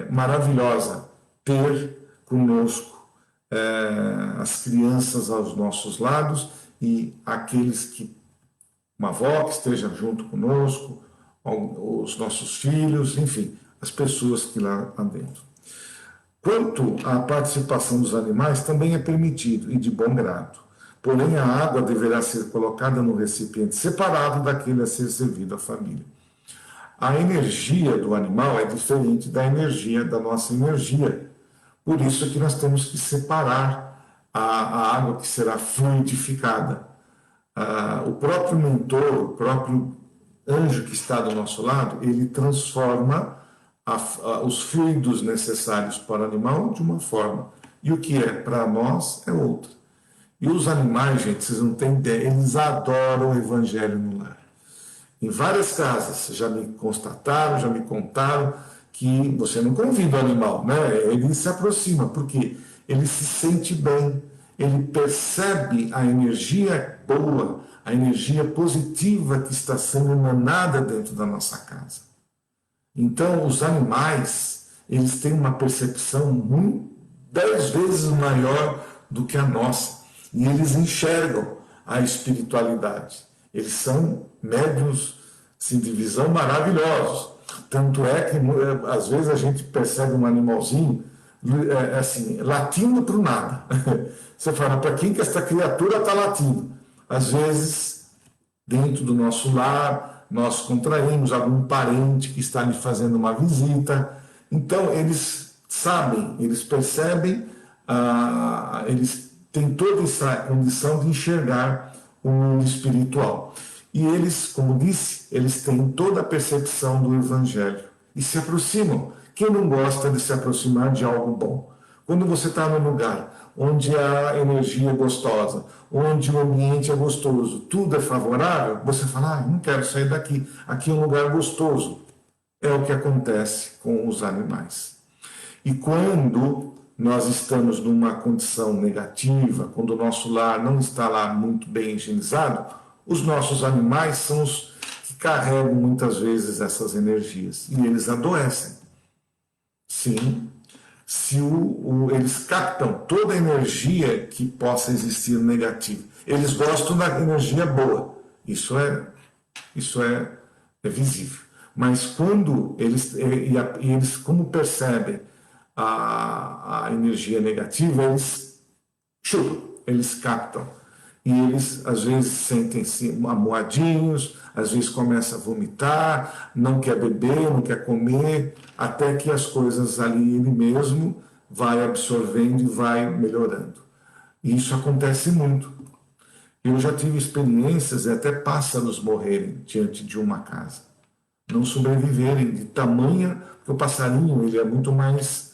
maravilhosa ter conosco as crianças aos nossos lados e aqueles que uma avó que esteja junto conosco, os nossos filhos, enfim, as pessoas que lá dentro. Quanto à participação dos animais, também é permitido e de bom grado. Porém, a água deverá ser colocada no recipiente separado daquele a ser servido à família. A energia do animal é diferente da nossa energia. Por isso que nós temos que separar a água que será fluidificada. O próprio mentor, o próprio anjo que está do nosso lado, ele transforma os fluidos necessários para o animal de uma forma, e o que é para nós é outra. E os animais, gente, vocês não têm ideia, eles adoram o Evangelho no Lar. Em várias casas já me constataram, já me contaram que você não convida o animal, né? Ele se aproxima, porque ele se sente bem, ele percebe a energia boa, a energia positiva que está sendo emanada dentro da nossa casa. Então, os animais, eles têm uma percepção 10 vezes maior do que a nossa. E eles enxergam a espiritualidade. Eles são médiuns assim, de visão maravilhosos. Tanto é que, às vezes, a gente percebe um animalzinho assim, latindo para o nada. Você fala, para quem que essa criatura está latindo? Às vezes, dentro do nosso lar, nós contraímos algum parente que está lhe fazendo uma visita. Então, eles sabem, eles percebem, eles têm toda essa condição de enxergar o mundo espiritual. E eles, como disse, eles têm toda a percepção do Evangelho e se aproximam, Quem não gosta de se aproximar de algo bom? Quando você está num lugar onde a energia é gostosa, onde o ambiente é gostoso, tudo é favorável, você fala, não quero sair daqui, aqui é um lugar gostoso. É o que acontece com os animais. E quando nós estamos numa condição negativa, quando o nosso lar não está lá muito bem higienizado, os nossos animais são os que carregam muitas vezes essas energias e eles adoecem. Sim, se eles captam toda a energia que possa existir negativa. Eles gostam da energia boa, isso é visível. Mas quando eles como percebem a energia negativa, eles chupam, eles captam. E eles, às vezes, sentem-se amuadinhos, às vezes começam a vomitar, não quer beber, não quer comer, até que as coisas ali ele mesmo vai absorvendo e vai melhorando. E isso acontece muito. Eu já tive experiências de até pássaros morrerem diante de uma casa. Não sobreviverem de tamanha, porque o passarinho ele é muito mais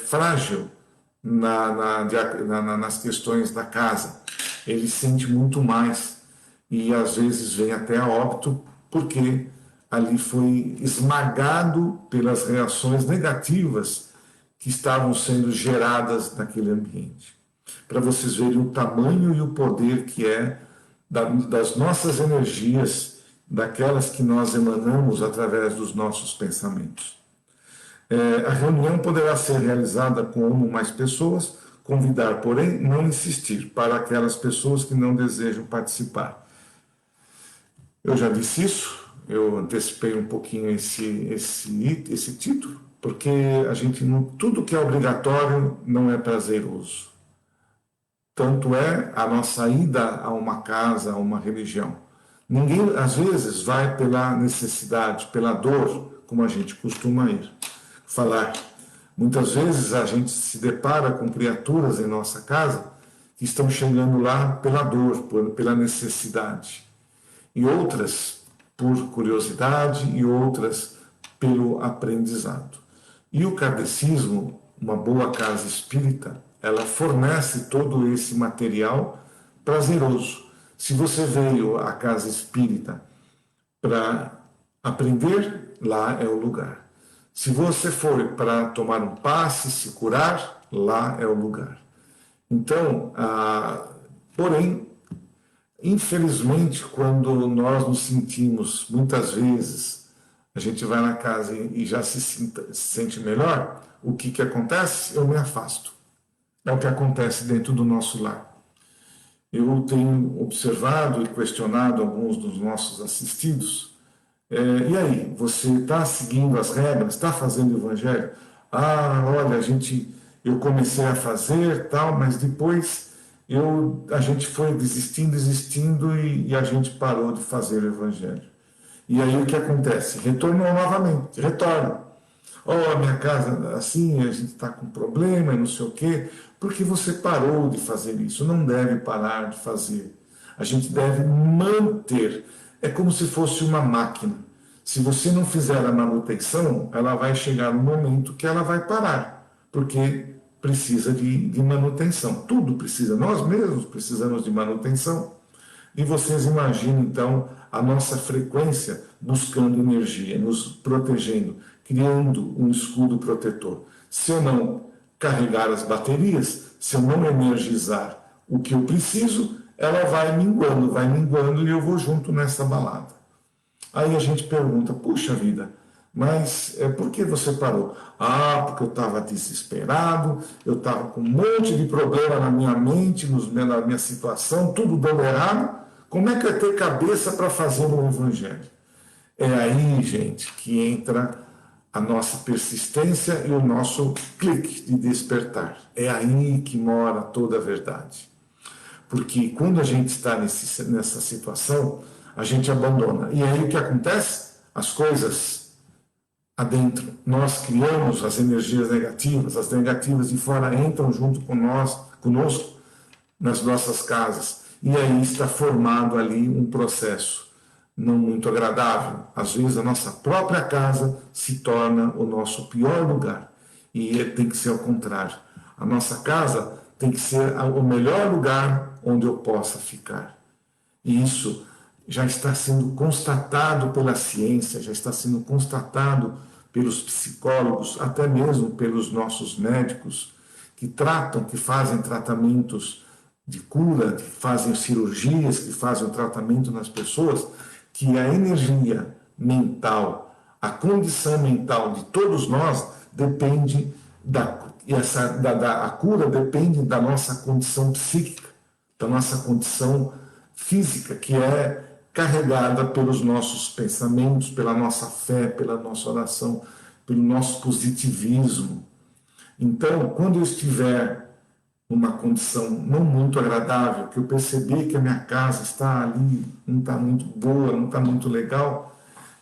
frágil nas questões da casa. Ele sente muito mais e às vezes vem até a óbito porque ali foi esmagado pelas reações negativas que estavam sendo geradas naquele ambiente. Para vocês verem o tamanho e o poder que é das nossas energias, daquelas que nós emanamos através dos nossos pensamentos. A reunião poderá ser realizada com uma ou mais pessoas, convidar, porém, não insistir para aquelas pessoas que não desejam participar. Eu já disse isso, eu antecipei um pouquinho esse título, porque tudo que é obrigatório não é prazeroso. Tanto é a nossa ida a uma casa, a uma religião. Ninguém, às vezes, vai pela necessidade, pela dor, como a gente costuma falar. Muitas vezes a gente se depara com criaturas em nossa casa que estão chegando lá pela dor, pela necessidade. E outras por curiosidade e outras pelo aprendizado. E o kardecismo, uma boa casa espírita, ela fornece todo esse material prazeroso. Se você veio à casa espírita para aprender, lá é o lugar. Se você for para tomar um passe, se curar, lá é o lugar. Então, porém, infelizmente, quando nós nos sentimos, muitas vezes, a gente vai na casa e já se sente melhor, o que acontece? Eu me afasto. É o que acontece dentro do nosso lar. Eu tenho observado e questionado alguns dos nossos assistidos. E aí, você está seguindo as regras? Está fazendo o evangelho? Olha, eu comecei a fazer, tal, mas depois a gente foi desistindo e a gente parou de fazer o evangelho. E aí o que acontece? Retornou novamente, retorna. A minha casa assim, a gente está com problema, não sei o quê, porque você parou de fazer isso. Não deve parar de fazer. A gente deve manter. É como se fosse uma máquina. Se você não fizer a manutenção, ela vai chegar no momento que ela vai parar, porque precisa de manutenção. Tudo precisa. Nós mesmos precisamos de manutenção. E vocês imaginam, então, a nossa frequência buscando energia, nos protegendo, criando um escudo protetor. Se eu não carregar as baterias, se eu não energizar o que eu preciso, ela vai minguando e eu vou junto nessa balada. Aí a gente pergunta, puxa vida, mas por que você parou? Porque eu estava desesperado, eu estava com um monte de problema na minha mente, na minha situação, tudo dando errado. Como é que eu ia ter cabeça para fazer o evangelho? É aí, gente, que entra a nossa persistência e o nosso clique de despertar. É aí que mora toda a verdade. Porque quando a gente está nessa situação, a gente abandona. E aí o que acontece? As coisas adentro. Nós criamos as energias negativas, as negativas de fora entram junto conosco, nas nossas casas. E aí está formado ali um processo não muito agradável. Às vezes a nossa própria casa se torna o nosso pior lugar. E tem que ser ao contrário. A nossa casa tem que ser o melhor lugar onde eu possa ficar. E isso já está sendo constatado pela ciência, já está sendo constatado pelos psicólogos, até mesmo pelos nossos médicos, que tratam, que fazem tratamentos de cura, que fazem cirurgias, que fazem o tratamento nas pessoas, que a energia mental, a condição mental de todos nós depende a cura depende da nossa condição psíquica, da nossa condição física, que é carregada pelos nossos pensamentos, pela nossa fé, pela nossa oração, pelo nosso positivismo. Então, quando eu estiver numa condição não muito agradável, que eu perceber que a minha casa está ali, não está muito boa, não está muito legal,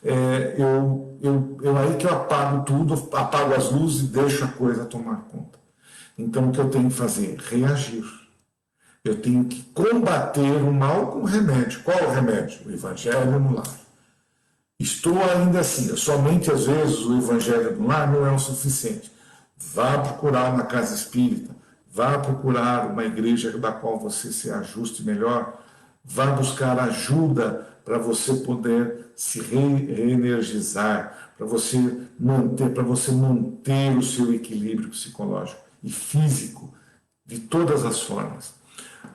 aí que eu apago tudo, apago as luzes e deixo a coisa tomar conta. Então, o que eu tenho que fazer? Reagir. Eu tenho que combater o mal com remédio. Qual é o remédio? O Evangelho no lar. Estou ainda assim, somente às vezes o Evangelho no lar não é o suficiente. Vá procurar uma casa espírita, vá procurar uma igreja da qual você se ajuste melhor, vá buscar ajuda para você poder se reenergizar, para você manter o seu equilíbrio psicológico e físico de todas as formas.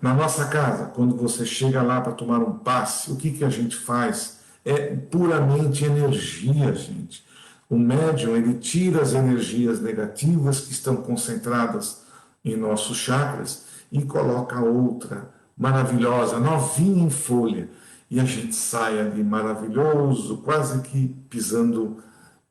Na nossa casa, quando você chega lá para tomar um passe, o que a gente faz? É puramente energia, gente. O médium, ele tira as energias negativas que estão concentradas em nossos chakras e coloca outra maravilhosa, novinha em folha. E a gente sai ali maravilhoso, quase que pisando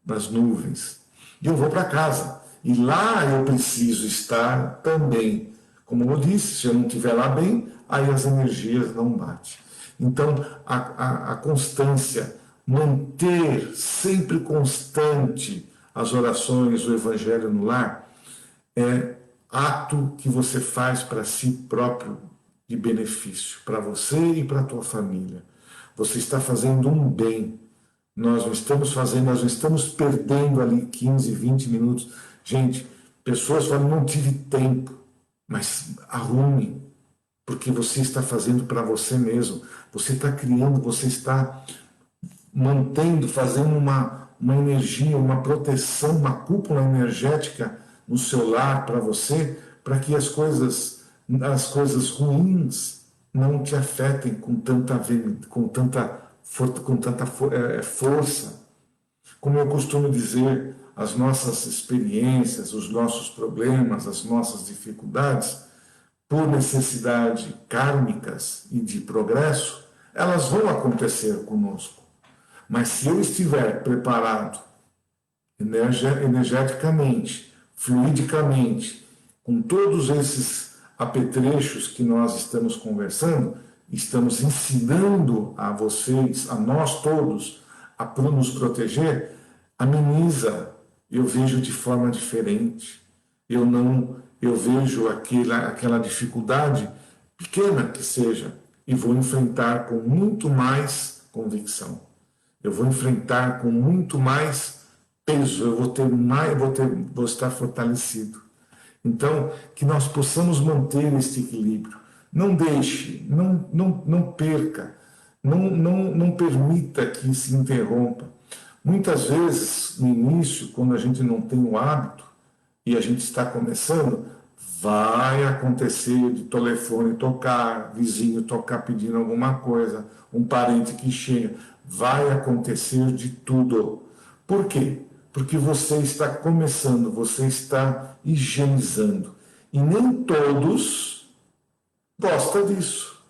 nas nuvens. E eu vou para casa. E lá eu preciso estar também. Como eu disse, se eu não estiver lá bem, aí as energias não batem. Então, a constância, manter sempre constante as orações, o Evangelho no lar, é ato que você faz para si próprio de benefício, para você e para a tua família. Você está fazendo um bem. Nós não estamos perdendo ali 15, 20 minutos. Gente, pessoas falam, não tive tempo. Mas arrume, porque você está fazendo para você mesmo. Você está criando, você está mantendo, fazendo uma energia, uma proteção, uma cúpula energética no seu lar para você, para que as coisas ruins não te afetem com tanta força. Como eu costumo dizer, as nossas experiências, os nossos problemas, as nossas dificuldades, por necessidade kármicas e de progresso, elas vão acontecer conosco. Mas se eu estiver preparado energeticamente, fluidicamente, com todos esses apetrechos que nós estamos conversando, estamos ensinando a vocês, a nós todos, a nos proteger, ameniza. Eu vejo de forma diferente. Eu vejo aquela dificuldade, pequena que seja, e vou enfrentar com muito mais convicção. Eu vou enfrentar com muito mais peso, vou estar fortalecido. Então, que nós possamos manter este equilíbrio. Não deixe, não perca, não permita que se interrompa. Muitas vezes, no início, quando a gente não tem o hábito e a gente está começando, vai acontecer de telefone tocar, vizinho tocar pedindo alguma coisa, um parente que chega, vai acontecer de tudo. Por quê? Porque você está começando, você está higienizando. E nem todos gostam disso.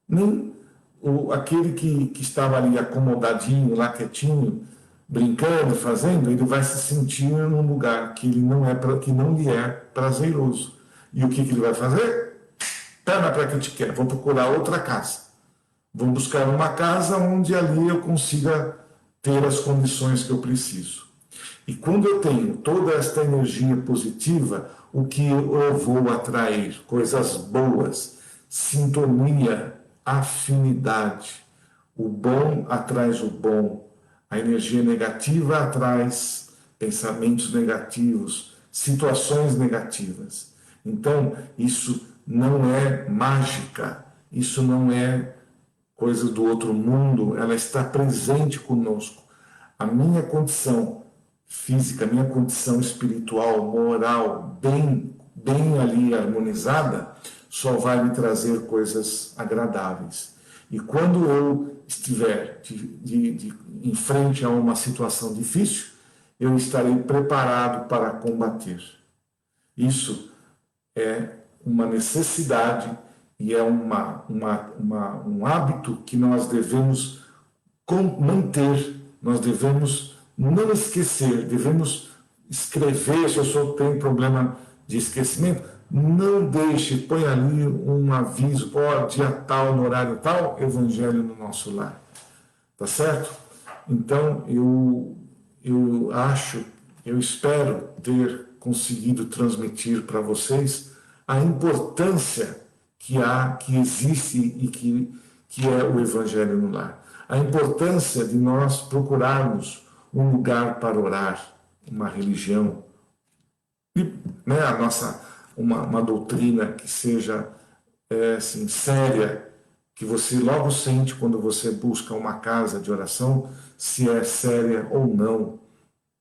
Nem aquele que estava ali acomodadinho, lá quietinho, brincando, fazendo, ele vai se sentir num lugar que não lhe é prazeroso. E o que ele vai fazer? Perna para que te quer, vou procurar outra casa. Vou buscar uma casa onde ali eu consiga ter as condições que eu preciso. E quando eu tenho toda esta energia positiva, o que eu vou atrair? Coisas boas, sintonia, afinidade. o bom atrai o bom, a energia negativa atrai pensamentos negativos, situações negativas. Então, isso não é mágica, isso não é coisa do outro mundo, ela está presente conosco. A minha condição física, a minha condição espiritual, moral, bem ali harmonizada, só vai me trazer coisas agradáveis. E quando eu estiver em frente a uma situação difícil, eu estarei preparado para combater. Isso é uma necessidade e é um hábito que nós devemos manter, nós devemos não esquecer, devemos escrever. Se eu só tenho problema de esquecimento, não deixe, põe ali um aviso, dia tal, no horário tal, evangelho no nosso lar. Tá certo? Então, eu acho, eu espero ter conseguido transmitir para vocês a importância que existe e que é o evangelho no lar. A importância de nós procurarmos um lugar para orar, uma religião, né, uma doutrina que seja assim, séria, que você logo sente quando você busca uma casa de oração, se é séria ou não.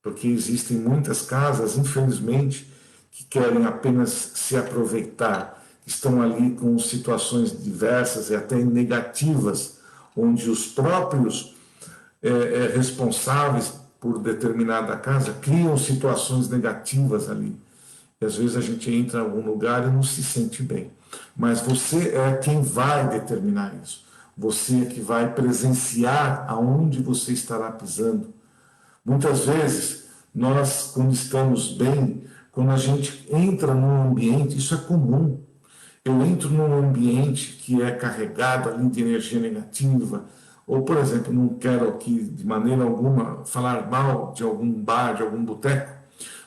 Porque existem muitas casas, infelizmente, que querem apenas se aproveitar, estão ali com situações diversas e até negativas, onde os próprios responsáveis por determinada casa criam situações negativas ali. E às vezes a gente entra em algum lugar e não se sente bem. Mas você é quem vai determinar isso. Você é que vai presenciar aonde você estará pisando. Muitas vezes, nós, quando estamos bem, quando a gente entra num ambiente, isso é comum. Eu entro num ambiente que é carregado ali de energia negativa, ou, por exemplo, não quero aqui de maneira alguma falar mal de algum bar, de algum boteco,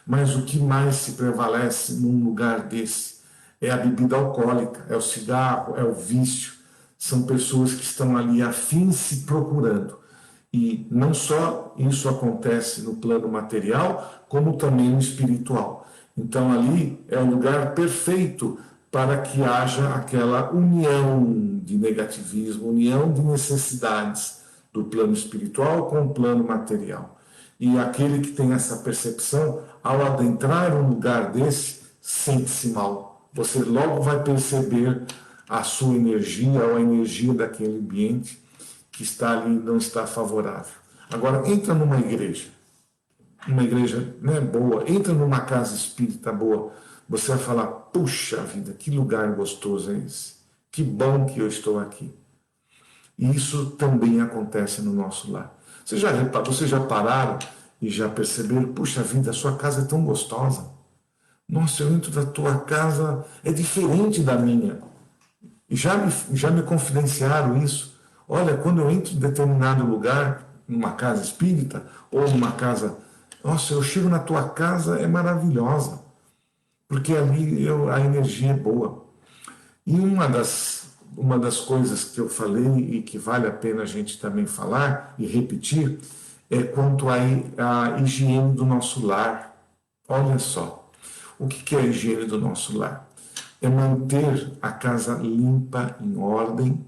mas o que mais se prevalece num lugar desse é a bebida alcoólica, é o cigarro, é o vício. São pessoas que estão ali afins se procurando. E não só isso acontece no plano material, como também no espiritual. Então ali é o lugar perfeito para que haja aquela união de negativismo, união de necessidades do plano espiritual com o plano material. E aquele que tem essa percepção, ao adentrar um lugar desse, sente-se mal. Você logo vai perceber a sua energia ou a energia daquele ambiente que está ali não está favorável. Agora, entra numa igreja, né, boa, entra numa casa espírita boa, você vai falar, puxa vida, que lugar gostoso é esse, que bom que eu estou aqui. E isso também acontece no nosso lar. Vocês já pararam e já perceberam, puxa vida, a sua casa é tão gostosa. Nossa, eu entro da tua casa, é diferente da minha. E já me confidenciaram isso. Olha, quando eu entro em determinado lugar, numa casa espírita, ou numa casa, nossa, eu chego na tua casa, é maravilhosa, porque ali a energia é boa. E uma das coisas que eu falei e que vale a pena a gente também falar e repetir, é quanto à higiene do nosso lar. Olha só, o que é a higiene do nosso lar? É manter a casa limpa, em ordem,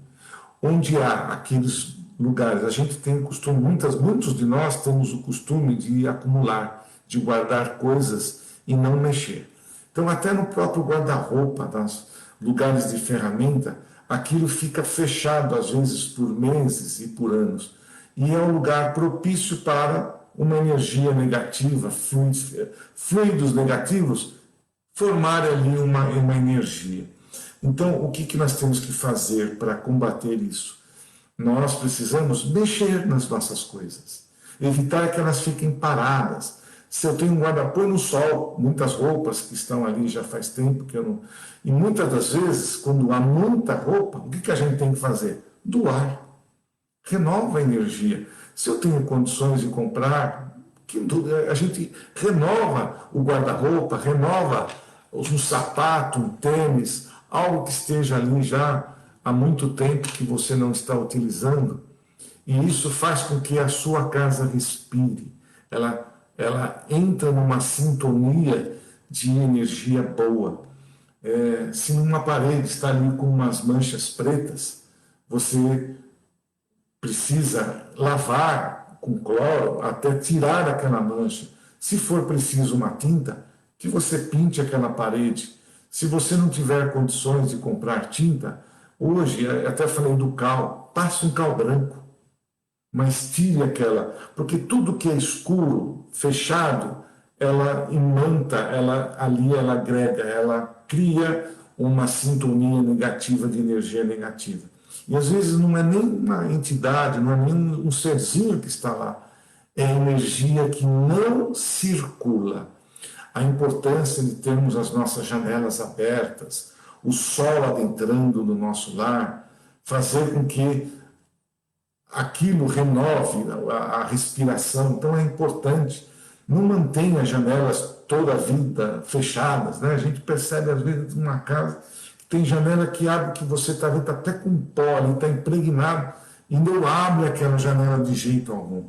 onde há aqueles lugares. A gente tem o costume, muitos de nós temos o costume de acumular, de guardar coisas e não mexer. Então, até no próprio guarda-roupa, nos lugares de ferramenta, aquilo fica fechado, às vezes, por meses e por anos. E é um lugar propício para uma energia negativa, fluidos negativos, formar ali uma energia. Então, o que nós temos que fazer para combater isso? Nós precisamos mexer nas nossas coisas, evitar que elas fiquem paradas. Se eu tenho um guarda-põe no sol, muitas roupas que estão ali já faz tempo que eu não... E muitas das vezes, quando há muita roupa, o que a gente tem que fazer? Doar. Renova a energia. Se eu tenho condições de comprar, a gente renova o guarda-roupa, renova um sapato, um tênis, algo que esteja ali já há muito tempo que você não está utilizando. E isso faz com que a sua casa respire. Ela entra numa sintonia de energia boa. Se numa parede está ali com umas manchas pretas, você precisa lavar com cloro até tirar aquela mancha. Se for preciso uma tinta, que você pinte aquela parede. Se você não tiver condições de comprar tinta, hoje, até falei do cal, passe um cal branco, mas tire aquela, porque tudo que é escuro, fechado, ela imanta, ela agrega, ela cria uma sintonia negativa de energia negativa. E às vezes não é nem uma entidade, não é nem um serzinho que está lá, é energia que não circula. A importância de termos as nossas janelas abertas, o sol adentrando no nosso lar, fazer com que aquilo renove a respiração. Então é importante. Não mantenha as janelas toda a vida fechadas, né? A gente percebe às vezes numa casa que tem janela que abre, que você está vendo até com pó, está impregnado, e não abre aquela janela de jeito algum.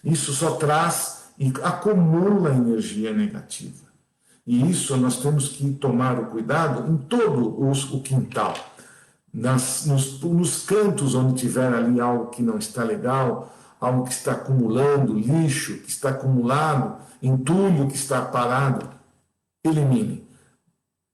Isso só traz e acumula energia negativa. E isso nós temos que tomar o cuidado em todo o quintal. Nos cantos onde tiver ali algo que não está legal, algo que está acumulando, lixo que está acumulado, entulho que está parado, elimine.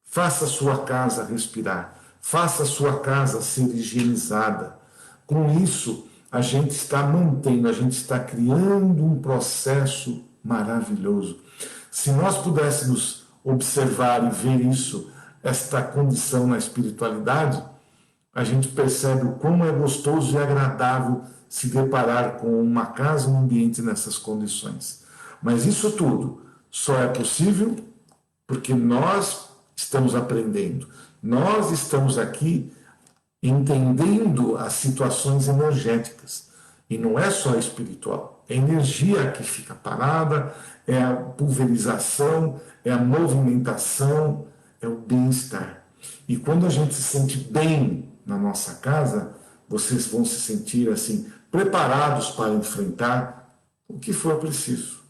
Faça a sua casa respirar, faça a sua casa ser higienizada. Com isso, a gente está mantendo, a gente está criando um processo maravilhoso. Se nós pudéssemos observar e ver isso, esta condição na espiritualidade, a gente percebe o como é gostoso e agradável se deparar com uma casa, um ambiente nessas condições. Mas isso tudo só é possível porque nós estamos aprendendo. Nós estamos aqui entendendo as situações energéticas. E não é só espiritual. É energia que fica parada, é a pulverização, é a movimentação, é o bem-estar. E quando a gente se sente bem na nossa casa, vocês vão se sentir assim, preparados para enfrentar o que for preciso.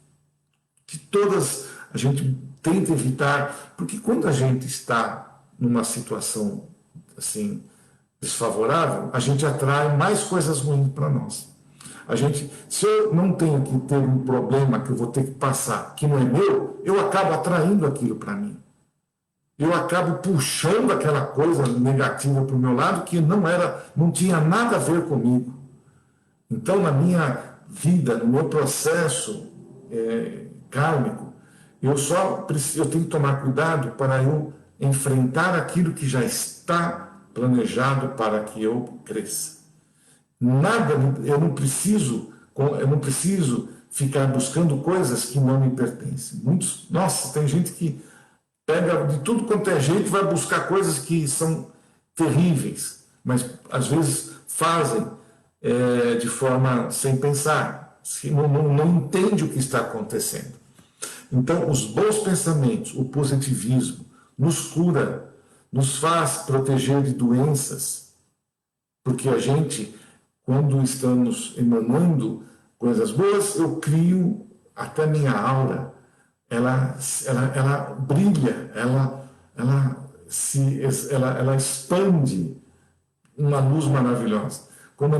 Que todas a gente tenta evitar, porque quando a gente está numa situação assim desfavorável, a gente atrai mais coisas ruins para nós. Se eu não tenho que ter um problema que eu vou ter que passar, que não é meu, eu acabo atraindo aquilo para mim. Eu acabo puxando aquela coisa negativa para o meu lado que não tinha nada a ver comigo. Então, na minha vida, no meu processo kármico, eu tenho que tomar cuidado para eu enfrentar aquilo que já está planejado para que eu cresça. Eu não preciso ficar buscando coisas que não me pertencem. Nossa, tem gente que pega de tudo quanto é jeito e vai buscar coisas que são terríveis, mas às vezes fazem de forma sem pensar, não entende o que está acontecendo. Então, os bons pensamentos, o positivismo, nos cura, nos faz proteger de doenças, porque a gente, quando estamos emanando coisas boas, eu crio até minha aura, ela brilha, ela expande uma luz maravilhosa. Quando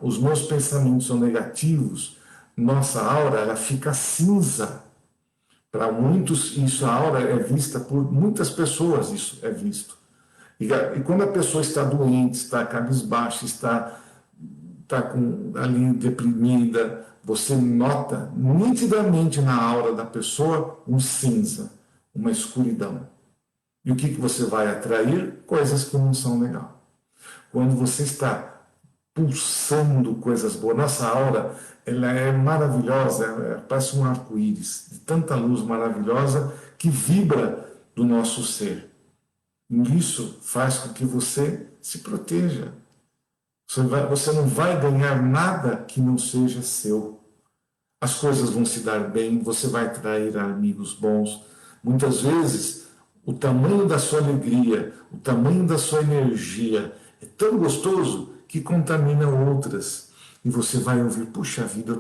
os meus pensamentos são negativos, nossa aura ela fica cinza. Para muitos, a aura é vista por muitas pessoas, isso é visto. E quando a pessoa está doente, está cabisbaixa, está ali deprimida, você nota nitidamente na aura da pessoa um cinza, uma escuridão. E o que você vai atrair? Coisas que não são legais. Quando você está pulsando coisas boas, nossa aura ela é maravilhosa, parece um arco-íris, de tanta luz maravilhosa que vibra do nosso ser. E isso faz com que você se proteja. Você não vai ganhar nada que não seja seu. As coisas vão se dar bem, você vai atrair amigos bons. Muitas vezes, o tamanho da sua alegria, o tamanho da sua energia é tão gostoso que contamina outras. e você vai ouvir, puxa vida,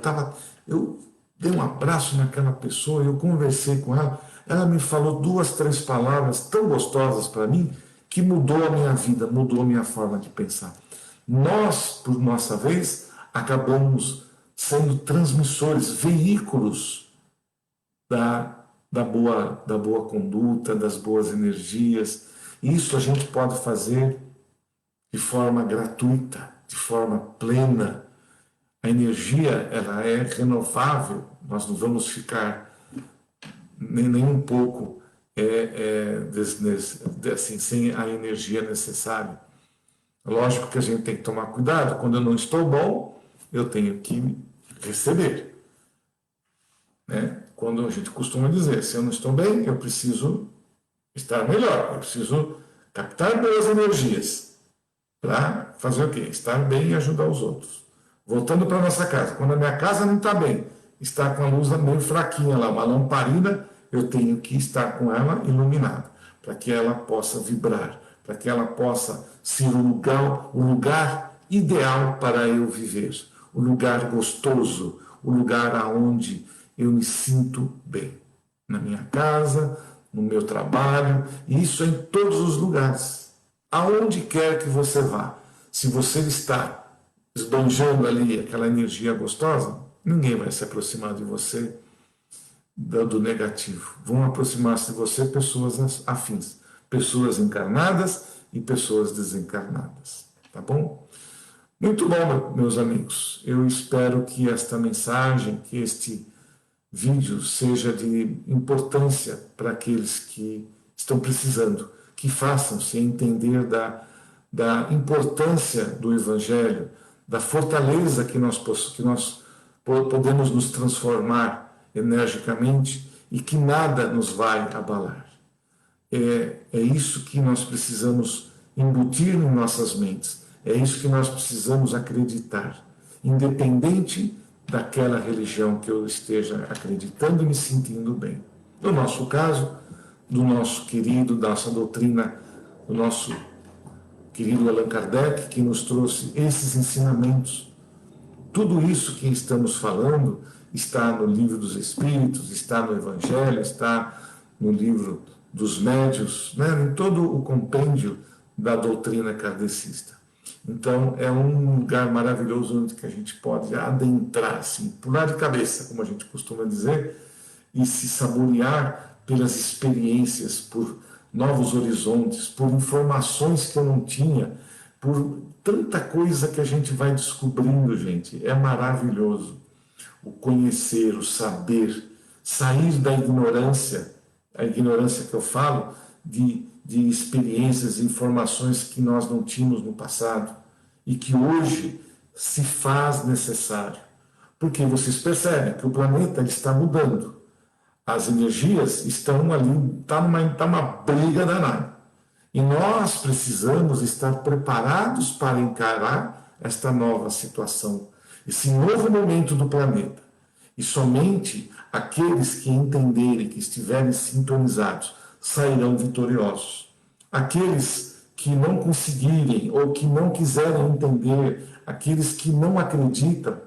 eu dei um abraço naquela pessoa, eu conversei com ela me falou 2, 3 palavras tão gostosas para mim, que mudou a minha vida, mudou a minha forma de pensar. Nós, por nossa vez, acabamos sendo transmissores, veículos da boa conduta, das boas energias. Isso a gente pode fazer de forma gratuita, de forma plena. A energia, ela é renovável, nós não vamos ficar nem um pouco assim, sem a energia necessária. Lógico que a gente tem que tomar cuidado. Quando eu não estou bom, eu tenho que receber. Né? Quando a gente costuma dizer, se eu não estou bem, eu preciso estar melhor. Eu preciso captar boas energias para fazer o quê? Estar bem e ajudar os outros. Voltando para a nossa casa. Quando a minha casa não está bem, está com a luz meio fraquinha lá, uma lamparina, eu tenho que estar com ela iluminada, para que ela possa vibrar, para que ela possa ser o lugar ideal para eu viver, o lugar gostoso, o lugar aonde eu me sinto bem. Na minha casa, no meu trabalho, e isso é em todos os lugares. Aonde quer que você vá, se você está esbanjando ali aquela energia gostosa, ninguém vai se aproximar de você do negativo. Vão aproximar-se de você pessoas afins, pessoas encarnadas e pessoas desencarnadas. Tá bom? Muito bom, meus amigos. Eu espero que esta mensagem, que este vídeo seja de importância para aqueles que estão precisando, que façam-se entender da importância do Evangelho, da fortaleza que nós podemos nos transformar energicamente e que nada nos vai abalar. É isso que nós precisamos embutir em nossas mentes, é isso que nós precisamos acreditar, independente daquela religião que eu esteja acreditando e me sentindo bem. No nosso caso, do nosso querido, da nossa doutrina, do nosso querido Allan Kardec, que nos trouxe esses ensinamentos. Tudo isso que estamos falando está no Livro dos Espíritos, está no Evangelho, está no Livro dos Médiuns, né? Em todo o compêndio da doutrina kardecista. Então, é um lugar maravilhoso onde que a gente pode adentrar, assim, pular de cabeça, como a gente costuma dizer, e se saborear pelas experiências, por novos horizontes, por informações que eu não tinha, por tanta coisa que a gente vai descobrindo, gente. É maravilhoso o conhecer, o saber, sair da ignorância, a ignorância que eu falo, de experiências, informações que nós não tínhamos no passado e que hoje se faz necessário. Porque vocês percebem que o planeta está mudando. As energias estão ali, está uma briga danada. E nós precisamos estar preparados para encarar esta nova situação, esse novo momento do planeta. E somente aqueles que entenderem, que estiverem sintonizados, sairão vitoriosos. Aqueles que não conseguirem ou que não quiserem entender, aqueles que não acreditam,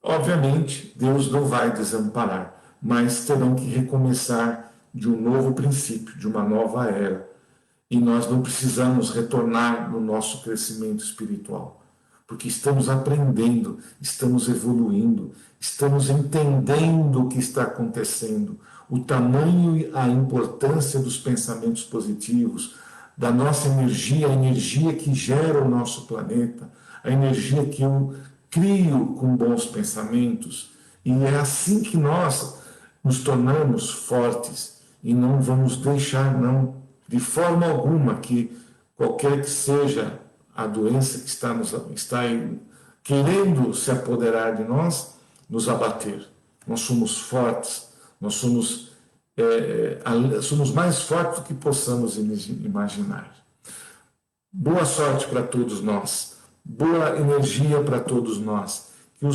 obviamente Deus não vai desamparar, mas terão que recomeçar de um novo princípio, de uma nova era. E nós não precisamos retornar no nosso crescimento espiritual, porque estamos aprendendo, estamos evoluindo, estamos entendendo o que está acontecendo, o tamanho e a importância dos pensamentos positivos, da nossa energia, a energia que gera o nosso planeta, a energia que eu crio com bons pensamentos. E é assim que nós nos tornamos fortes e não vamos deixar, não, de forma alguma, que qualquer que seja a doença que está querendo se apoderar de nós, nos abater. Nós somos fortes, nós somos mais fortes do que possamos imaginar. Boa sorte para todos nós, boa energia para todos nós, que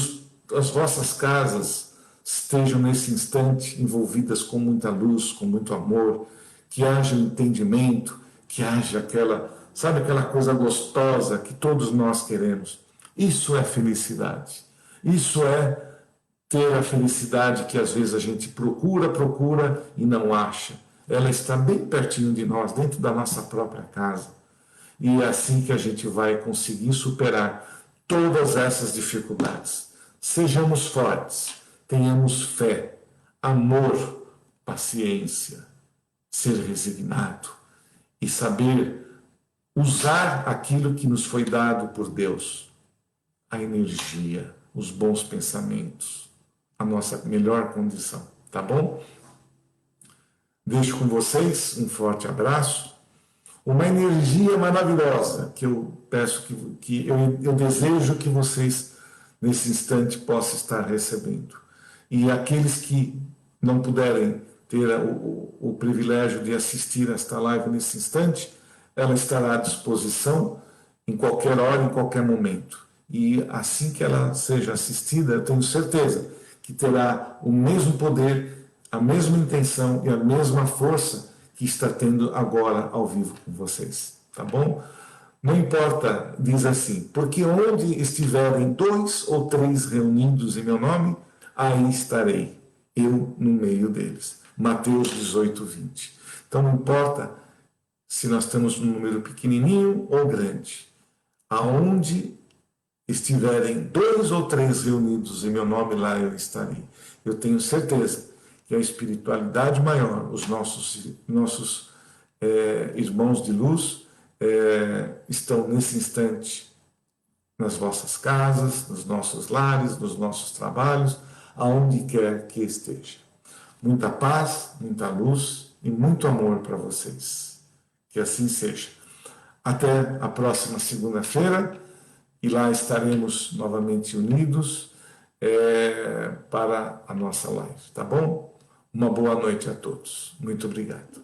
as vossas casas estejam nesse instante envolvidas com muita luz, com muito amor, que haja entendimento, que haja aquela coisa gostosa que todos nós queremos. Isso é felicidade. Isso é ter a felicidade que às vezes a gente procura e não acha. Ela está bem pertinho de nós, dentro da nossa própria casa. E é assim que a gente vai conseguir superar todas essas dificuldades. Sejamos fortes, tenhamos fé, amor, paciência, ser resignado e saber usar aquilo que nos foi dado por Deus, a energia, os bons pensamentos, a nossa melhor condição, tá bom? Deixo com vocês um forte abraço, uma energia maravilhosa que eu peço que eu desejo que vocês nesse instante possam estar recebendo. E aqueles que não puderem ter o privilégio de assistir esta live nesse instante, ela estará à disposição em qualquer hora, em qualquer momento. E assim que ela seja assistida, eu tenho certeza que terá o mesmo poder, a mesma intenção e a mesma força que está tendo agora ao vivo com vocês, tá bom? Não importa, diz assim, porque onde estiverem 2 ou 3 reunidos em meu nome, aí estarei, eu no meio deles. Mateus 18, 20. Então não importa se nós estamos num número pequenininho ou grande, aonde estiverem 2 ou 3 reunidos em meu nome, lá eu estarei. Eu tenho certeza que a espiritualidade maior, os nossos irmãos de luz, estão nesse instante nas vossas casas, nos nossos lares, nos nossos trabalhos, aonde quer que esteja. Muita paz, muita luz e muito amor para vocês. Que assim seja. Até a próxima segunda-feira, e lá estaremos novamente unidos para a nossa live, tá bom? Uma boa noite a todos. Muito obrigado.